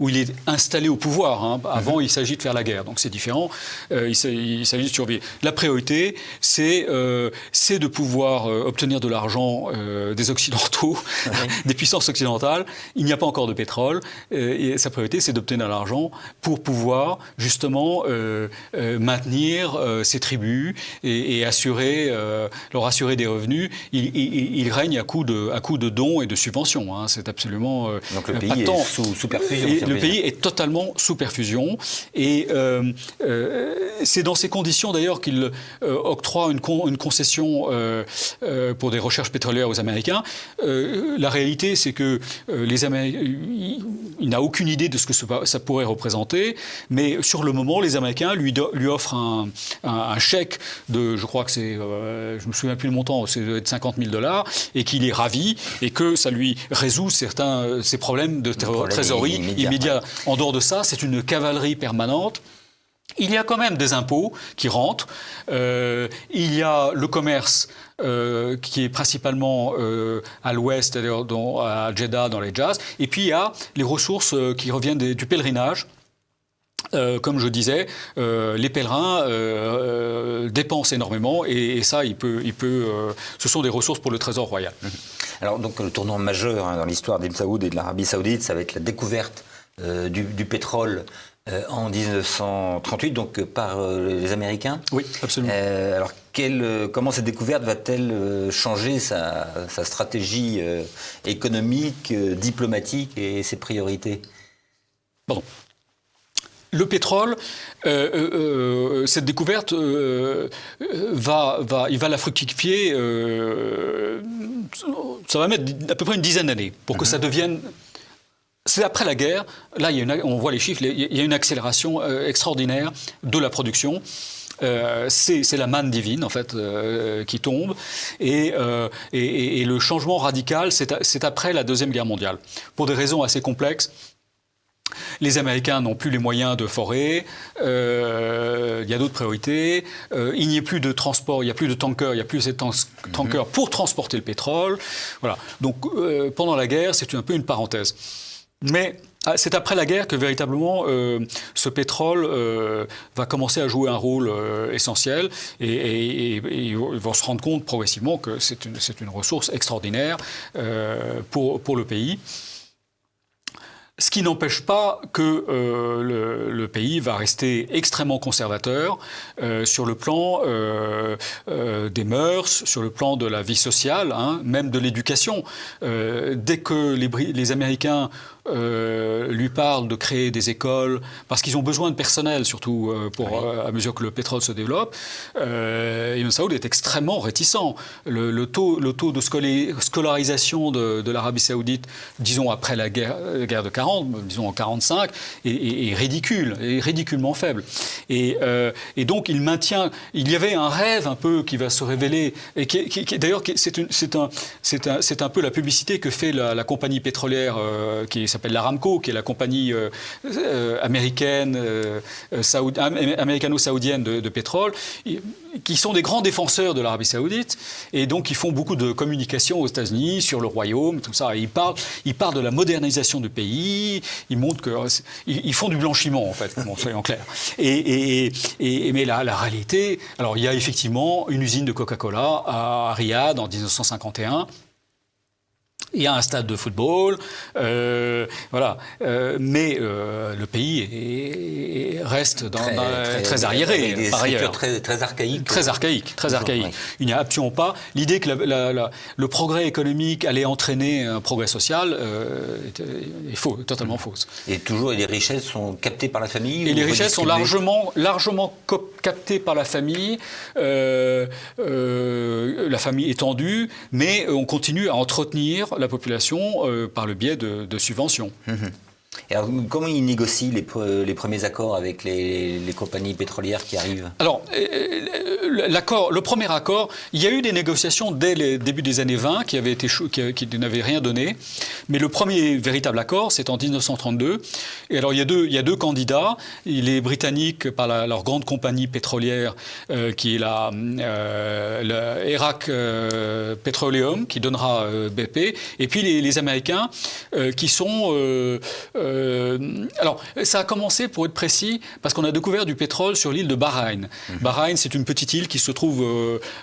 il est installé au pouvoir, avant il s'agit de faire la guerre, donc c'est différent, il s'agit de survivre. La priorité, c'est de pouvoir obtenir de l'argent des Occidentaux, des puissances occidentales. Il n'y a pas encore de pétrole, et sa priorité, c'est d'obtenir de l'argent pour pouvoir justement maintenir ses tribus et leur assurer des revenus. Il règne à coup de dons et de subventions. C'est absolument donc le pays est sous perfusion. Le pays est totalement sous perfusion. Et c'est dans ces conditions d'ailleurs qu'il octroie une concession pour des recherches pétrolières aux Américains. La réalité, c'est que il n'a aucune idée de ce que ça pourrait représenter, mais sur le moment, les Américains lui offrent un chèque de, je crois que c'est, je me souviens plus le montant, c'est de $50,000, et qu'il est ravi, et que ça lui résout ses problèmes de trésorerie immédiats. En dehors de ça, c'est une cavalerie permanente. Il y a quand même des impôts qui rentrent. Il y a le commerce qui est principalement à l'ouest, à Jeddah, dans les Hejaz. Et puis il y a les ressources qui reviennent du pèlerinage. Comme je disais, les pèlerins dépensent énormément, et ça, ce sont des ressources pour le trésor royal. Alors donc le tournant majeur dans l'histoire d'Ibn Saoud et de l'Arabie saoudite, ça va être la découverte du pétrole en 1938, donc par les Américains. Oui, absolument. Alors comment cette découverte va-t-elle changer sa stratégie économique, diplomatique et ses priorités ? Pardon. le pétrole, cette découverte, il va la fructifier, ça va mettre à peu près une dizaine d'années pour que ça devienne... C'est après la guerre, là on voit les chiffres, il y a une accélération extraordinaire de la production. C'est la manne divine en fait qui tombe et le changement radical c'est après la Deuxième Guerre mondiale pour des raisons assez complexes. Les Américains n'ont plus les moyens de forer, il y a d'autres priorités, il n'y a plus de transport, il n'y a plus de tankers, il n'y a plus de tankers pour transporter le pétrole. Voilà. Donc pendant la guerre, c'est un peu une parenthèse. Mais c'est après la guerre que véritablement ce pétrole va commencer à jouer un rôle essentiel et ils vont se rendre compte progressivement que c'est une ressource extraordinaire pour le pays. Ce qui n'empêche pas que le pays va rester extrêmement conservateur sur le plan des mœurs, sur le plan de la vie sociale, hein, même de l'éducation. Dès que les Américains lui parlent de créer des écoles, parce qu'ils ont besoin de personnel, surtout à mesure que le pétrole se développe, Ibn Saoud est extrêmement réticent. Le taux de scolarisation de l'Arabie saoudite, disons après la guerre de 40, disons en 45, est ridicule, est ridiculement faible. Et donc il maintient... Il y avait un rêve un peu qui va se révéler, et d'ailleurs c'est un peu la publicité que fait la compagnie pétrolière qui s'appelle l'Aramco, qui est la compagnie américano-saoudienne de pétrole, qui sont des grands défenseurs de l'Arabie saoudite, et donc ils font beaucoup de communication aux États-Unis sur le royaume, tout ça. Et ils parlent de la modernisation du pays, ils montrent qu'ils font du blanchiment, en fait, soyons clairs. Mais la réalité, alors il y a effectivement une usine de Coca-Cola à Riyad en 1951. Il y a un stade de football, voilà. Mais le pays reste très arriéré, par ailleurs. Très archaïque. Très archaïque. Oui. Il n'y a absolument pas... L'idée que le progrès économique allait entraîner un progrès social est faux, totalement fausse. Et toujours, les richesses sont captées par la famille? Et les richesses sont largement captées par la famille étendue, mais on continue à entretenir la population par le biais de subventions. Et alors, comment ils négocient les premiers accords avec les compagnies pétrolières qui arrivent? Alors, le premier accord, il y a eu des négociations dès le début des années 20 qui n'avaient rien donné. Mais le premier véritable accord, c'est en 1932. Et alors, il y a deux candidats. Les Britanniques, par leur grande compagnie pétrolière, qui est la Iraq Petroleum, qui donnera BP. Et puis les Américains, qui sont... alors, ça a commencé, pour être précis, parce qu'on a découvert du pétrole sur l'île de Bahreïn. Bahreïn, c'est une petite île qui se trouve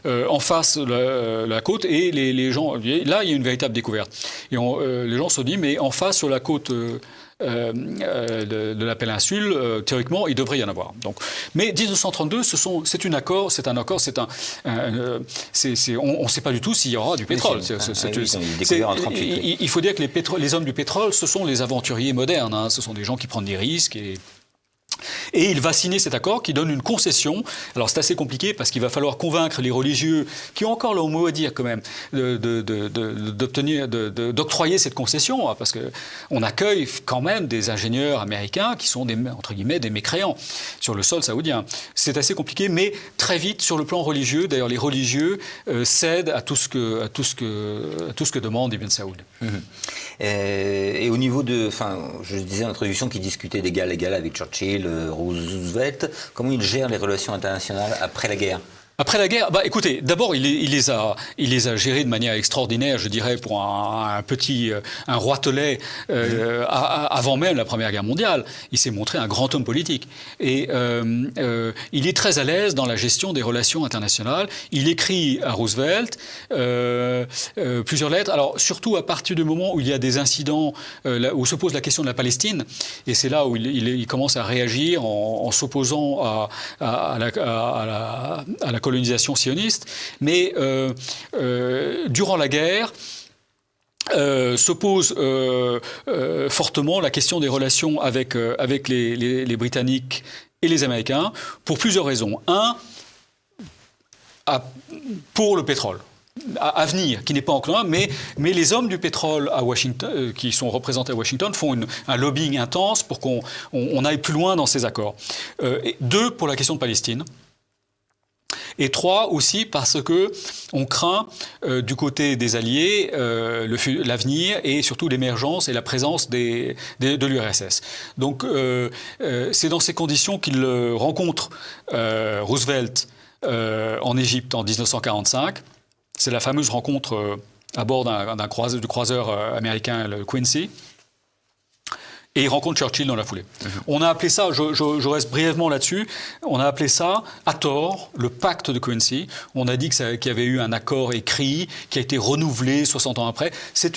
en face de la côte, et les gens... Là, il y a une véritable découverte. Et les gens se disent, mais en face, sur la côte... de la péninsule, théoriquement, il devrait y en avoir. Donc, mais 1932, on ne sait pas du tout s'il y aura du pétrole. Il faut dire que les hommes du pétrole, ce sont les aventuriers modernes. Hein. Ce sont des gens qui prennent des risques et il va signer cet accord qui donne une concession. Alors c'est assez compliqué parce qu'il va falloir convaincre les religieux qui ont encore leur mot à dire quand même d'octroyer cette concession, parce qu'on accueille quand même des ingénieurs américains qui sont entre guillemets des mécréants sur le sol saoudien. C'est assez compliqué, mais très vite sur le plan religieux, d'ailleurs les religieux cèdent à tout ce que demande Ibn Saoud. Et au niveau je disais en introduction qu'il discutait d'égal à égal avec Churchill, Roosevelt. Comment il gère les relations internationales après la guerre? Après la guerre, écoutez, d'abord il les a gérés de manière extraordinaire, je dirais, pour un roitelet avant même la Première Guerre mondiale. Il s'est montré un grand homme politique et il est très à l'aise dans la gestion des relations internationales. Il écrit à Roosevelt plusieurs lettres. Alors surtout à partir du moment où il y a des incidents où se pose la question de la Palestine, et c'est là où il commence à réagir en s'opposant à la colonisation sioniste, mais durant la guerre, se pose fortement la question des relations avec les Britanniques et les Américains pour plusieurs raisons. Un, pour le pétrole à venir, qui n'est pas encore là, mais les hommes du pétrole à Washington, qui sont représentés à Washington, font un lobbying intense pour qu'on aille plus loin dans ces accords. Et deux, pour la question de Palestine. Et trois, aussi parce que on craint du côté des Alliés l'avenir et surtout l'émergence et la présence de l'URSS. Donc c'est dans ces conditions qu'il rencontre Roosevelt en Égypte en 1945. C'est la fameuse rencontre à bord du croiseur américain, le Quincy. Et il rencontre Churchill dans la foulée. On a appelé ça, je reste brièvement là-dessus, on a appelé ça, à tort, le pacte de Quincy. On a dit qu'il y avait eu un accord écrit, qui a été renouvelé 60 ans après. C'est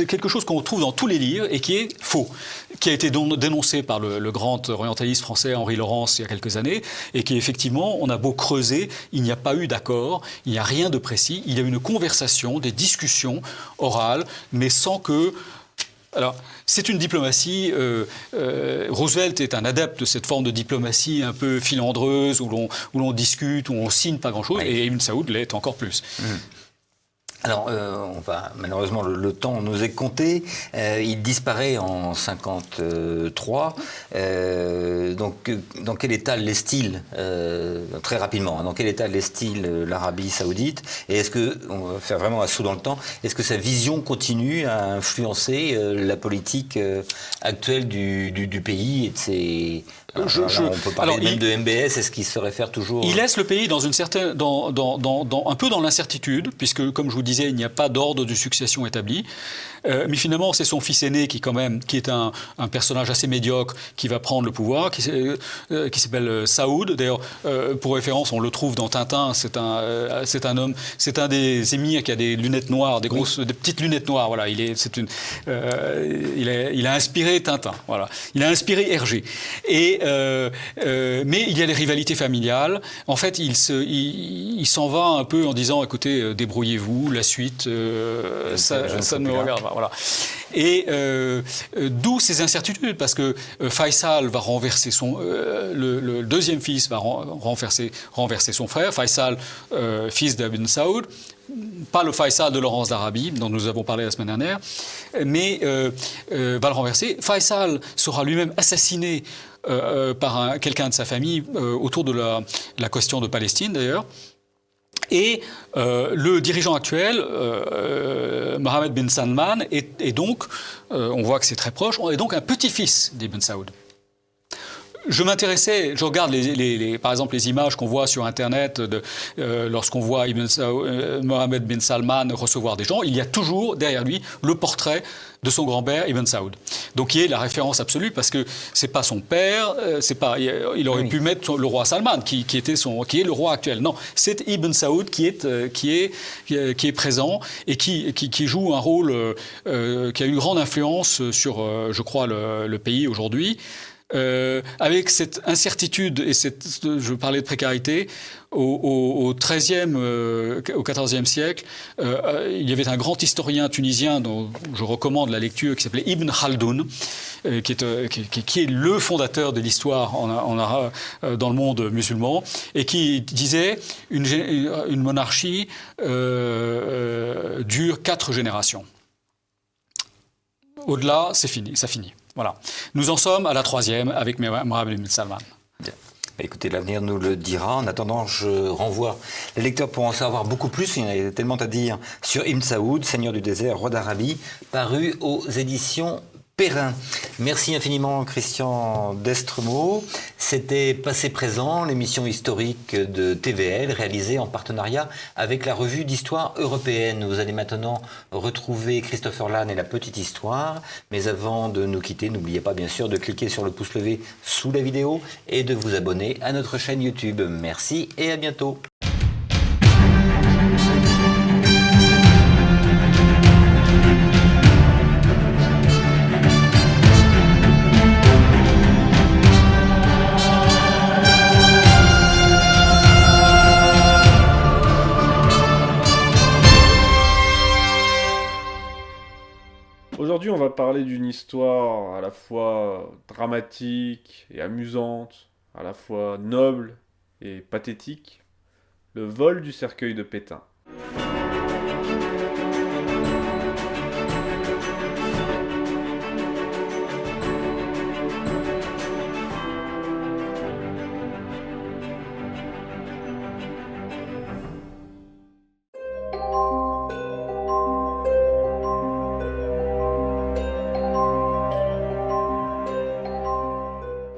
quelque chose qu'on retrouve dans tous les livres et qui est faux, qui a été dénoncé par le grand orientaliste français Henri Laurence il y a quelques années, et qui effectivement, on a beau creuser, il n'y a pas eu d'accord, il n'y a rien de précis, il y a eu une conversation, des discussions orales, mais sans que... Alors, c'est une diplomatie. Roosevelt est un adepte de cette forme de diplomatie un peu filandreuse, où l'on discute, où on signe pas grand-chose, et Ibn Saoud l'est encore plus. Alors, malheureusement, le temps nous est compté. Il disparaît en 1953. Donc, dans quel état l'est-il, très rapidement, dans quel état l'est-il l'Arabie Saoudite? Et est-ce que, on va faire vraiment un saut dans le temps, est-ce que sa vision continue à influencer la politique actuelle du pays et de ses... on peut parler même de MBS, est-ce qu'il se réfère toujours... Il laisse le pays dans une certaine, un peu dans l'incertitude, puisque, comme je vous disais, il n'y a pas d'ordre de succession établi. Mais finalement, c'est son fils aîné qui est un personnage assez médiocre, qui va prendre le pouvoir, qui s'appelle Saoud. D'ailleurs, pour référence, on le trouve dans Tintin. C'est un homme, c'est un des émirs qui a des lunettes noires, des petites lunettes noires. Voilà, il a inspiré Tintin. Voilà, il a inspiré Hergé. Mais il y a les rivalités familiales. En fait, il s'en va un peu en disant, écoutez, débrouillez-vous, la suite, ça ne me regarde pas. Voilà. Et d'où ces incertitudes, parce que Faisal va renverser le deuxième fils va renverser son frère, Faisal, fils d'Ibn Saoud, pas le Faisal de Laurence d'Arabie, dont nous avons parlé la semaine dernière, mais va le renverser. Faisal sera lui-même assassiné par quelqu'un de sa famille autour de la question de Palestine, d'ailleurs. Et le dirigeant actuel, Mohammed bin Salman, est donc, on voit que c'est très proche, est donc un petit-fils d'Ibn Saoud. Je regarde par exemple les images qu'on voit sur Internet lorsqu'on voit Mohammed bin Salman recevoir des gens, il y a toujours derrière lui le portrait de son grand-père Ibn Saoud. Donc qui est la référence absolue, parce que c'est pas son père, il aurait pu mettre le roi Salman qui est le roi actuel. Non, c'est Ibn Saoud qui est présent et qui joue un rôle qui a une grande influence sur, je crois, le pays aujourd'hui. Avec cette incertitude et je parlais de précarité, au XIIIe, au XIVe siècle, il y avait un grand historien tunisien dont je recommande la lecture, qui s'appelait Ibn Khaldoun, qui est le fondateur de l'histoire dans le monde musulman, et qui disait une monarchie dure 4 générations. Au-delà, c'est fini, ça finit. Voilà. Nous en sommes à la 3e avec Mohammed bin Salman. Bien. Écoutez, l'avenir nous le dira. En attendant, je renvoie les lecteurs pour en savoir beaucoup plus. Il y a tellement à dire sur Ibn Saoud, seigneur du désert, roi d'Arabie, paru aux éditions Perrin. Merci infiniment Christian Destremaux. C'était Passé Présent, l'émission historique de TVL réalisée en partenariat avec la revue d'histoire européenne. Vous allez maintenant retrouver Christopher Lann et la petite histoire. Mais avant de nous quitter, n'oubliez pas bien sûr de cliquer sur le pouce levé sous la vidéo et de vous abonner à notre chaîne YouTube. Merci et à bientôt. Aujourd'hui, on va parler d'une histoire à la fois dramatique et amusante, à la fois noble et pathétique, le vol du cercueil de Pétain.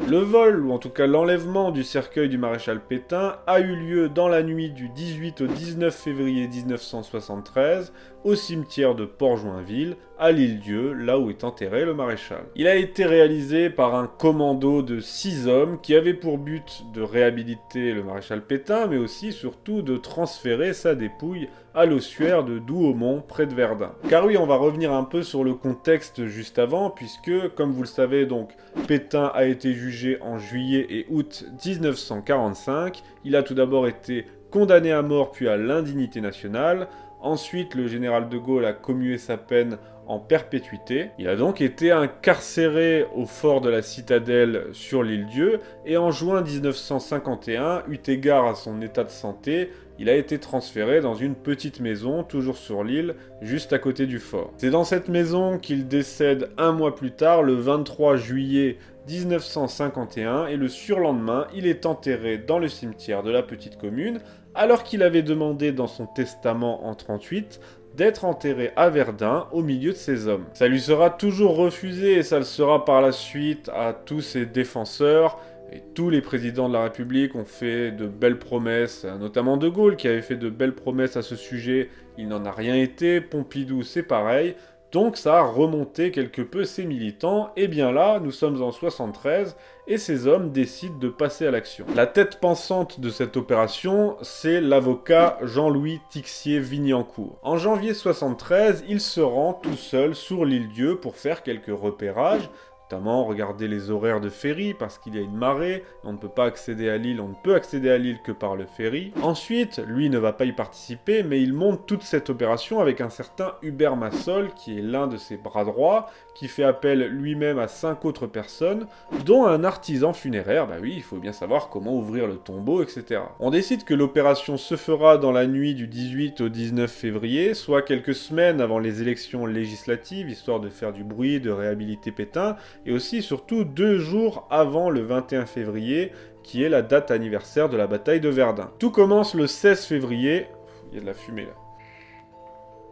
Le vol, ou en tout cas l'enlèvement du cercueil du maréchal Pétain, a eu lieu dans la nuit du 18 au 19 février 1973, au cimetière de Port-Joinville, à l'Île-Dieu, là où est enterré le maréchal. Il a été réalisé par un commando de 6 hommes qui avait pour but de réhabiliter le maréchal Pétain, mais aussi surtout de transférer sa dépouille à l'ossuaire de Douaumont, près de Verdun. Car oui, on va revenir un peu sur le contexte juste avant, puisque, comme vous le savez, donc, Pétain a été jugé en juillet et août 1945. Il a tout d'abord été condamné à mort puis à l'indignité nationale. Ensuite, le général de Gaulle a commué sa peine en perpétuité. Il a donc été incarcéré au fort de la Citadelle sur l'Île-Dieu, et en juin 1951, eu égard à son état de santé, il a été transféré dans une petite maison, toujours sur l'île, juste à côté du fort. C'est dans cette maison qu'il décède un mois plus tard, le 23 juillet 1951, et le surlendemain, il est enterré dans le cimetière de la petite commune, alors qu'il avait demandé dans son testament en 1938 d'être enterré à Verdun au milieu de ses hommes. Ça lui sera toujours refusé, et ça le sera par la suite à tous ses défenseurs. Et tous les présidents de la République ont fait de belles promesses, notamment De Gaulle qui avait fait de belles promesses à ce sujet. Il n'en a rien été, Pompidou c'est pareil. Donc ça a remonté quelque peu ses militants, et bien là, nous sommes en 73, et ces hommes décident de passer à l'action. La tête pensante de cette opération, c'est l'avocat Jean-Louis Tixier-Vignancourt. En janvier 73, il se rend tout seul sur l'Île-Dieu pour faire quelques repérages, notamment regarder les horaires de ferry parce qu'il y a une marée, on ne peut pas accéder à l'île, on ne peut accéder à l'île que par le ferry. Ensuite, lui ne va pas y participer, mais il monte toute cette opération avec un certain Hubert Massol, qui est l'un de ses bras droits, qui fait appel lui-même à 5 autres personnes, dont un artisan funéraire, bah oui, il faut bien savoir comment ouvrir le tombeau, etc. On décide que l'opération se fera dans la nuit du 18 au 19 février, soit quelques semaines avant les élections législatives, histoire de faire du bruit, de réhabiliter Pétain, et aussi surtout 2 jours avant le 21 février, qui est la date anniversaire de la bataille de Verdun. Tout commence le 16 février... Il y a de la fumée là.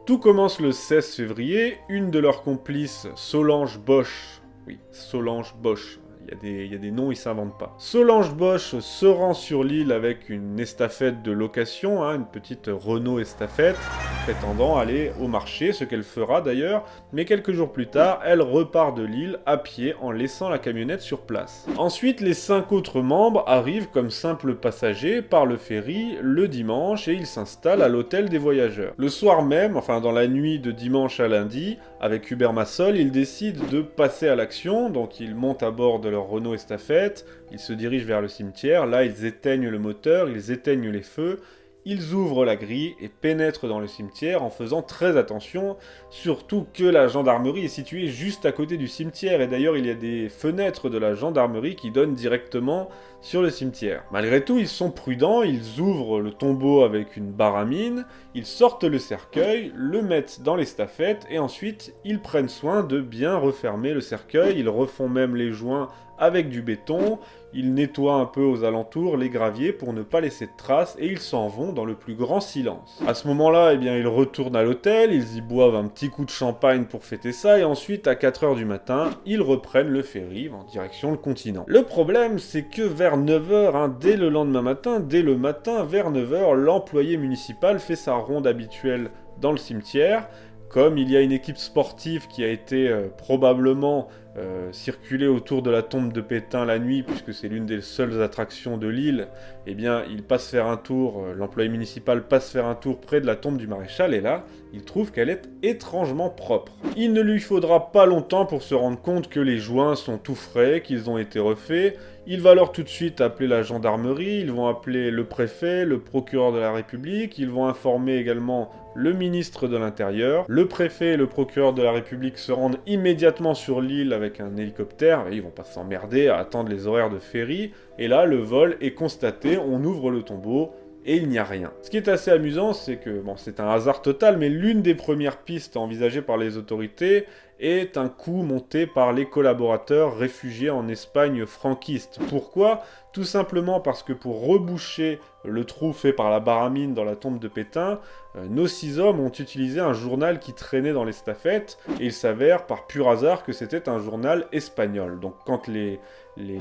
Tout commence le 16 février, une de leurs complices, Solange Bosch, oui, Solange Bosch, il y a des noms, ils s'inventent pas. Solange Bosch se rend sur l'île avec une estafette de location, une petite Renault estafette, prétendant aller au marché, ce qu'elle fera d'ailleurs, mais quelques jours plus tard, elle repart de l'île à pied en laissant la camionnette sur place. Ensuite, les 5 autres membres arrivent comme simples passagers par le ferry le dimanche et ils s'installent à l'hôtel des voyageurs. Le soir même, enfin dans la nuit de dimanche à lundi, avec Hubert Massol, ils décident de passer à l'action, donc ils montent à bord de leur Renault estafette, ils se dirigent vers le cimetière, là ils éteignent le moteur, ils éteignent les feux, ils ouvrent la grille et pénètrent dans le cimetière en faisant très attention, surtout que la gendarmerie est située juste à côté du cimetière, et d'ailleurs il y a des fenêtres de la gendarmerie qui donnent directement sur le cimetière. Malgré tout, ils sont prudents, ils ouvrent le tombeau avec une barre à mine, ils sortent le cercueil, le mettent dans l'estafette, et ensuite ils prennent soin de bien refermer le cercueil, ils refont même les joints avec du béton, ils nettoient un peu aux alentours les graviers pour ne pas laisser de traces, et ils s'en vont dans le plus grand silence. À ce moment-là, eh bien, ils retournent à l'hôtel, ils y boivent un petit coup de champagne pour fêter ça, et ensuite, à 4h du matin, ils reprennent le ferry en direction le continent. Le problème, c'est que vers 9h, dès le lendemain matin, dès le matin, vers 9h, l'employé municipal fait sa ronde habituelle dans le cimetière. Comme il y a une équipe sportive qui a été probablement circuler autour de la tombe de Pétain la nuit, puisque c'est l'une des seules attractions de l'île, eh bien, il passe faire un tour, l'employé municipal passe faire un tour près de la tombe du maréchal, et là, il trouve qu'elle est étrangement propre. Il ne lui faudra pas longtemps pour se rendre compte que les joints sont tout frais, qu'ils ont été refaits. Il va alors tout de suite appeler la gendarmerie, ils vont appeler le préfet, le procureur de la République, ils vont informer également le ministre de l'Intérieur, le préfet et le procureur de la République se rendent immédiatement sur l'île avec un hélicoptère, et ils vont pas s'emmerder à attendre les horaires de ferry, et là le vol est constaté, on ouvre le tombeau, et il n'y a rien. Ce qui est assez amusant, c'est que, bon, c'est un hasard total, mais l'une des premières pistes envisagées par les autorités est un coup monté par les collaborateurs réfugiés en Espagne franquiste. Pourquoi ? Tout simplement parce que pour reboucher le trou fait par la baramine dans la tombe de Pétain, nos 6 hommes ont utilisé un journal qui traînait dans l'estafette, et il s'avère par pur hasard que c'était un journal espagnol. Donc quand les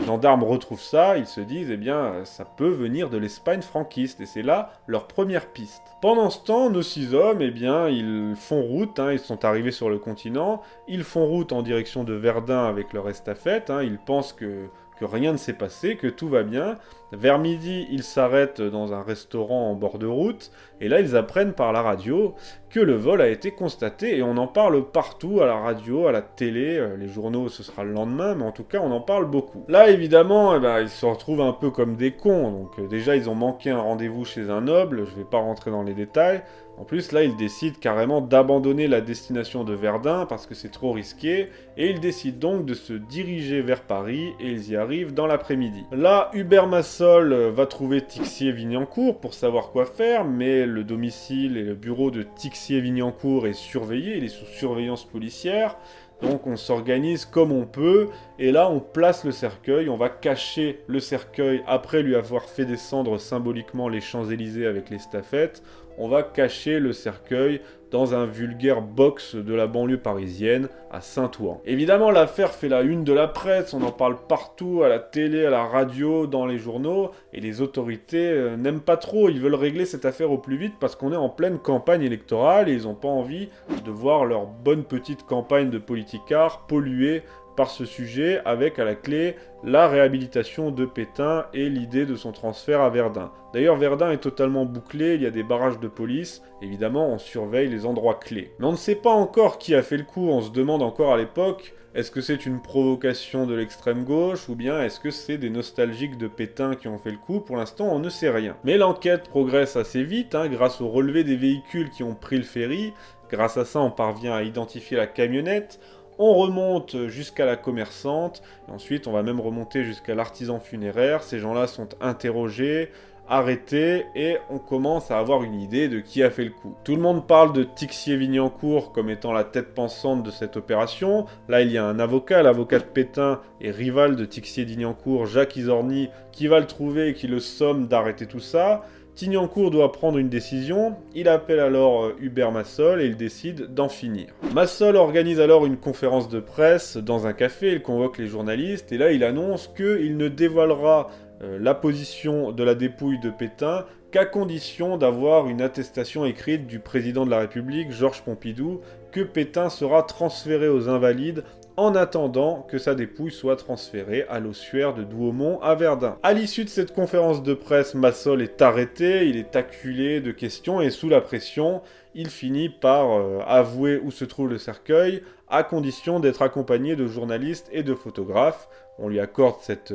gendarmes retrouvent ça, ils se disent, eh bien, ça peut venir de l'Espagne franquiste, et c'est là leur première piste. Pendant ce temps, nos 6 hommes, eh bien, ils font route, ils sont arrivés sur le continent, ils font route en direction de Verdun avec leur estafette, ils pensent que rien ne s'est passé, que tout va bien. Vers midi, ils s'arrêtent dans un restaurant en bord de route, et là ils apprennent par la radio que le vol a été constaté, et on en parle partout, à la radio, à la télé, les journaux ce sera le lendemain, mais en tout cas on en parle beaucoup. Là évidemment, ils se retrouvent un peu comme des cons, donc déjà ils ont manqué un rendez-vous chez un noble, je vais pas rentrer dans les détails. En plus, là, ils décident carrément d'abandonner la destination de Verdun parce que c'est trop risqué, et ils décident donc de se diriger vers Paris, et ils y arrivent dans l'après-midi. Là, Hubert Massol va trouver Tixier-Vignancourt pour savoir quoi faire, mais le domicile et le bureau de Tixier-Vignancourt est surveillé, il est sous surveillance policière. Donc on s'organise comme on peut, et là on place le cercueil, on va cacher le cercueil après lui avoir fait descendre symboliquement les Champs-Élysées avec l'estafette, on va cacher le cercueil dans un vulgaire box de la banlieue parisienne, à Saint-Ouen. Évidemment, l'affaire fait la une de la presse, on en parle partout, à la télé, à la radio, dans les journaux, et les autorités n'aiment pas trop, ils veulent régler cette affaire au plus vite parce qu'on est en pleine campagne électorale et ils n'ont pas envie de voir leur bonne petite campagne de politicards polluée par ce sujet, avec à la clé la réhabilitation de Pétain et l'idée de son transfert à Verdun. D'ailleurs, Verdun est totalement bouclé, il y a des barrages de police, évidemment on surveille les endroits clés. Mais on ne sait pas encore qui a fait le coup, on se demande encore à l'époque, est-ce que c'est une provocation de l'extrême gauche, ou bien est-ce que c'est des nostalgiques de Pétain qui ont fait le coup? Pour l'instant, on ne sait rien. Mais l'enquête progresse assez vite, grâce au relevé des véhicules qui ont pris le ferry, grâce à ça on parvient à identifier la camionnette, on remonte jusqu'à la commerçante, et ensuite on va même remonter jusqu'à l'artisan funéraire, ces gens-là sont interrogés, arrêtés, et on commence à avoir une idée de qui a fait le coup. Tout le monde parle de Tixier-Vignancourt comme étant la tête pensante de cette opération. Là il y a un avocat, l'avocat de Pétain et rival de Tixier-Vignancourt, Jacques Izorni, qui va le trouver et qui le somme d'arrêter tout ça. Tignancourt doit prendre une décision, il appelle alors Hubert Massol et il décide d'en finir. Massol organise alors une conférence de presse dans un café, il convoque les journalistes et là il annonce qu'il ne dévoilera la position de la dépouille de Pétain qu'à condition d'avoir une attestation écrite du président de la République, Georges Pompidou, que Pétain sera transféré aux Invalides en attendant que sa dépouille soit transférée à l'ossuaire de Douaumont à Verdun. À l'issue de cette conférence de presse, Massol est arrêté, il est acculé de questions et sous la pression, il finit par avouer où se trouve le cercueil, à condition d'être accompagné de journalistes et de photographes. On lui accorde cette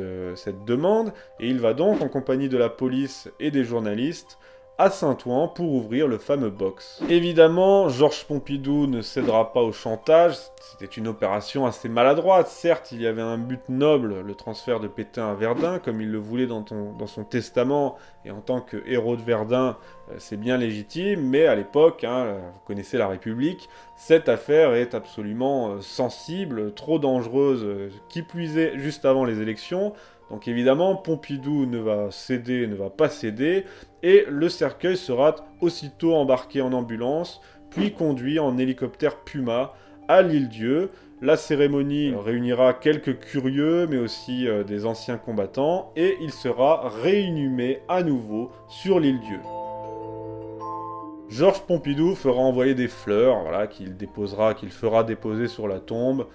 demande et il va donc en compagnie de la police et des journalistes à Saint-Ouen pour ouvrir le fameux box. Évidemment, Georges Pompidou ne cédera pas au chantage, c'était une opération assez maladroite, certes il y avait un but noble, le transfert de Pétain à Verdun, comme il le voulait dans son testament, et en tant que héros de Verdun, c'est bien légitime, mais à l'époque, vous connaissez la République, cette affaire est absolument sensible, trop dangereuse, qui plus est juste avant les élections. Donc évidemment, Pompidou ne va pas céder, et le cercueil sera aussitôt embarqué en ambulance, puis conduit en hélicoptère Puma à l'Île-Dieu. La cérémonie réunira quelques curieux, mais aussi des anciens combattants, et il sera réinhumé à nouveau sur l'Île-Dieu. Georges Pompidou fera envoyer des fleurs, qu'il fera déposer sur la tombe,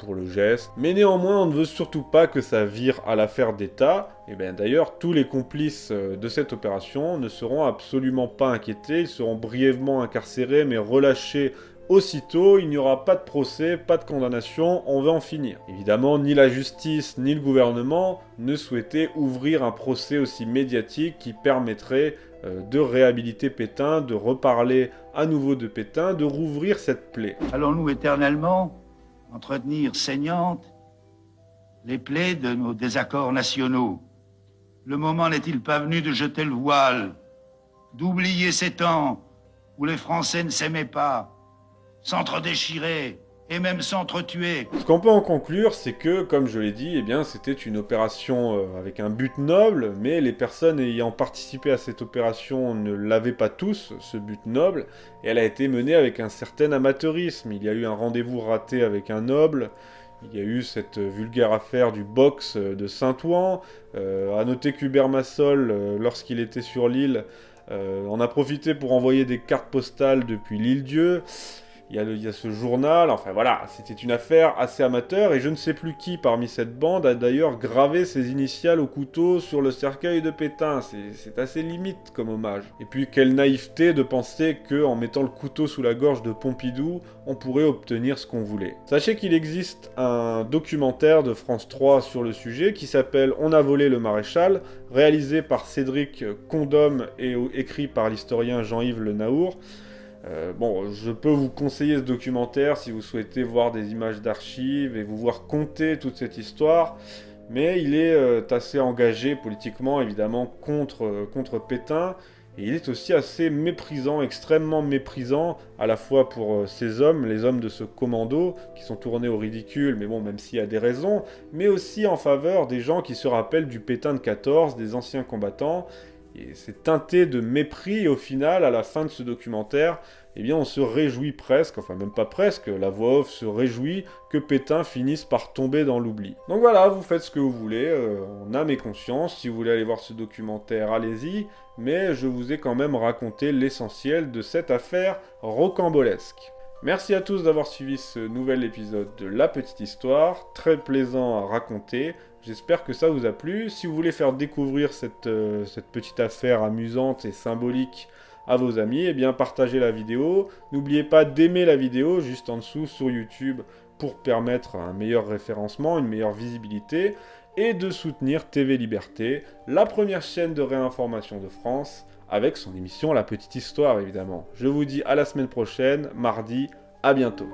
pour le geste. Mais néanmoins, on ne veut surtout pas que ça vire à l'affaire d'État. Et bien d'ailleurs, tous les complices de cette opération ne seront absolument pas inquiétés. Ils seront brièvement incarcérés, mais relâchés aussitôt, il n'y aura pas de procès, pas de condamnation, on va en finir. Évidemment, ni la justice ni le gouvernement ne souhaitaient ouvrir un procès aussi médiatique qui permettrait de réhabiliter Pétain, de reparler à nouveau de Pétain, de rouvrir cette plaie. Allons-nous éternellement entretenir saignantes les plaies de nos désaccords nationaux? Le moment n'est-il pas venu de jeter le voile, d'oublier ces temps où les Français ne s'aimaient pas, s'entre-déchiraient et même s'entretuaient? Ce qu'on peut en conclure, c'est que, comme je l'ai dit, eh bien, c'était une opération avec un but noble, mais les personnes ayant participé à cette opération ne l'avaient pas tous, ce but noble, et elle a été menée avec un certain amateurisme. Il y a eu un rendez-vous raté avec un noble, il y a eu cette vulgaire affaire du box de Saint-Ouen. À noter qu'Hubert Massol, lorsqu'il était sur l'île, en a profité pour envoyer des cartes postales depuis l'île-Dieu. Il y a ce journal, enfin voilà, c'était une affaire assez amateur, et je ne sais plus qui parmi cette bande a d'ailleurs gravé ses initiales au couteau sur le cercueil de Pétain. C'est assez limite comme hommage. Et puis quelle naïveté de penser qu'en mettant le couteau sous la gorge de Pompidou, on pourrait obtenir ce qu'on voulait. Sachez qu'il existe un documentaire de France 3 sur le sujet qui s'appelle « On a volé le maréchal », réalisé par Cédric Condom et écrit par l'historien Jean-Yves Le Naour. Bon, je peux vous conseiller ce documentaire si vous souhaitez voir des images d'archives et vous voir conter toute cette histoire, mais il est assez engagé politiquement, évidemment, contre Pétain, et il est aussi assez méprisant, extrêmement méprisant, à la fois pour ces hommes, les hommes de ce commando, qui sont tournés au ridicule, mais bon, même s'il y a des raisons, mais aussi en faveur des gens qui se rappellent du Pétain de 14, des anciens combattants. Et c'est teinté de mépris, et au final, à la fin de ce documentaire, eh bien on se réjouit presque, enfin même pas presque, la voix off se réjouit que Pétain finisse par tomber dans l'oubli. Donc voilà, vous faites ce que vous voulez, en âme et conscience, si vous voulez aller voir ce documentaire, allez-y, mais je vous ai quand même raconté l'essentiel de cette affaire rocambolesque. Merci à tous d'avoir suivi ce nouvel épisode de La Petite Histoire, très plaisant à raconter. J'espère que ça vous a plu. Si vous voulez faire découvrir cette petite affaire amusante et symbolique à vos amis, eh bien partagez la vidéo. N'oubliez pas d'aimer la vidéo juste en dessous sur YouTube pour permettre un meilleur référencement, une meilleure visibilité, et de soutenir TV Liberté, la première chaîne de réinformation de France, avec son émission La Petite Histoire évidemment. Je vous dis à la semaine prochaine, mardi, à bientôt.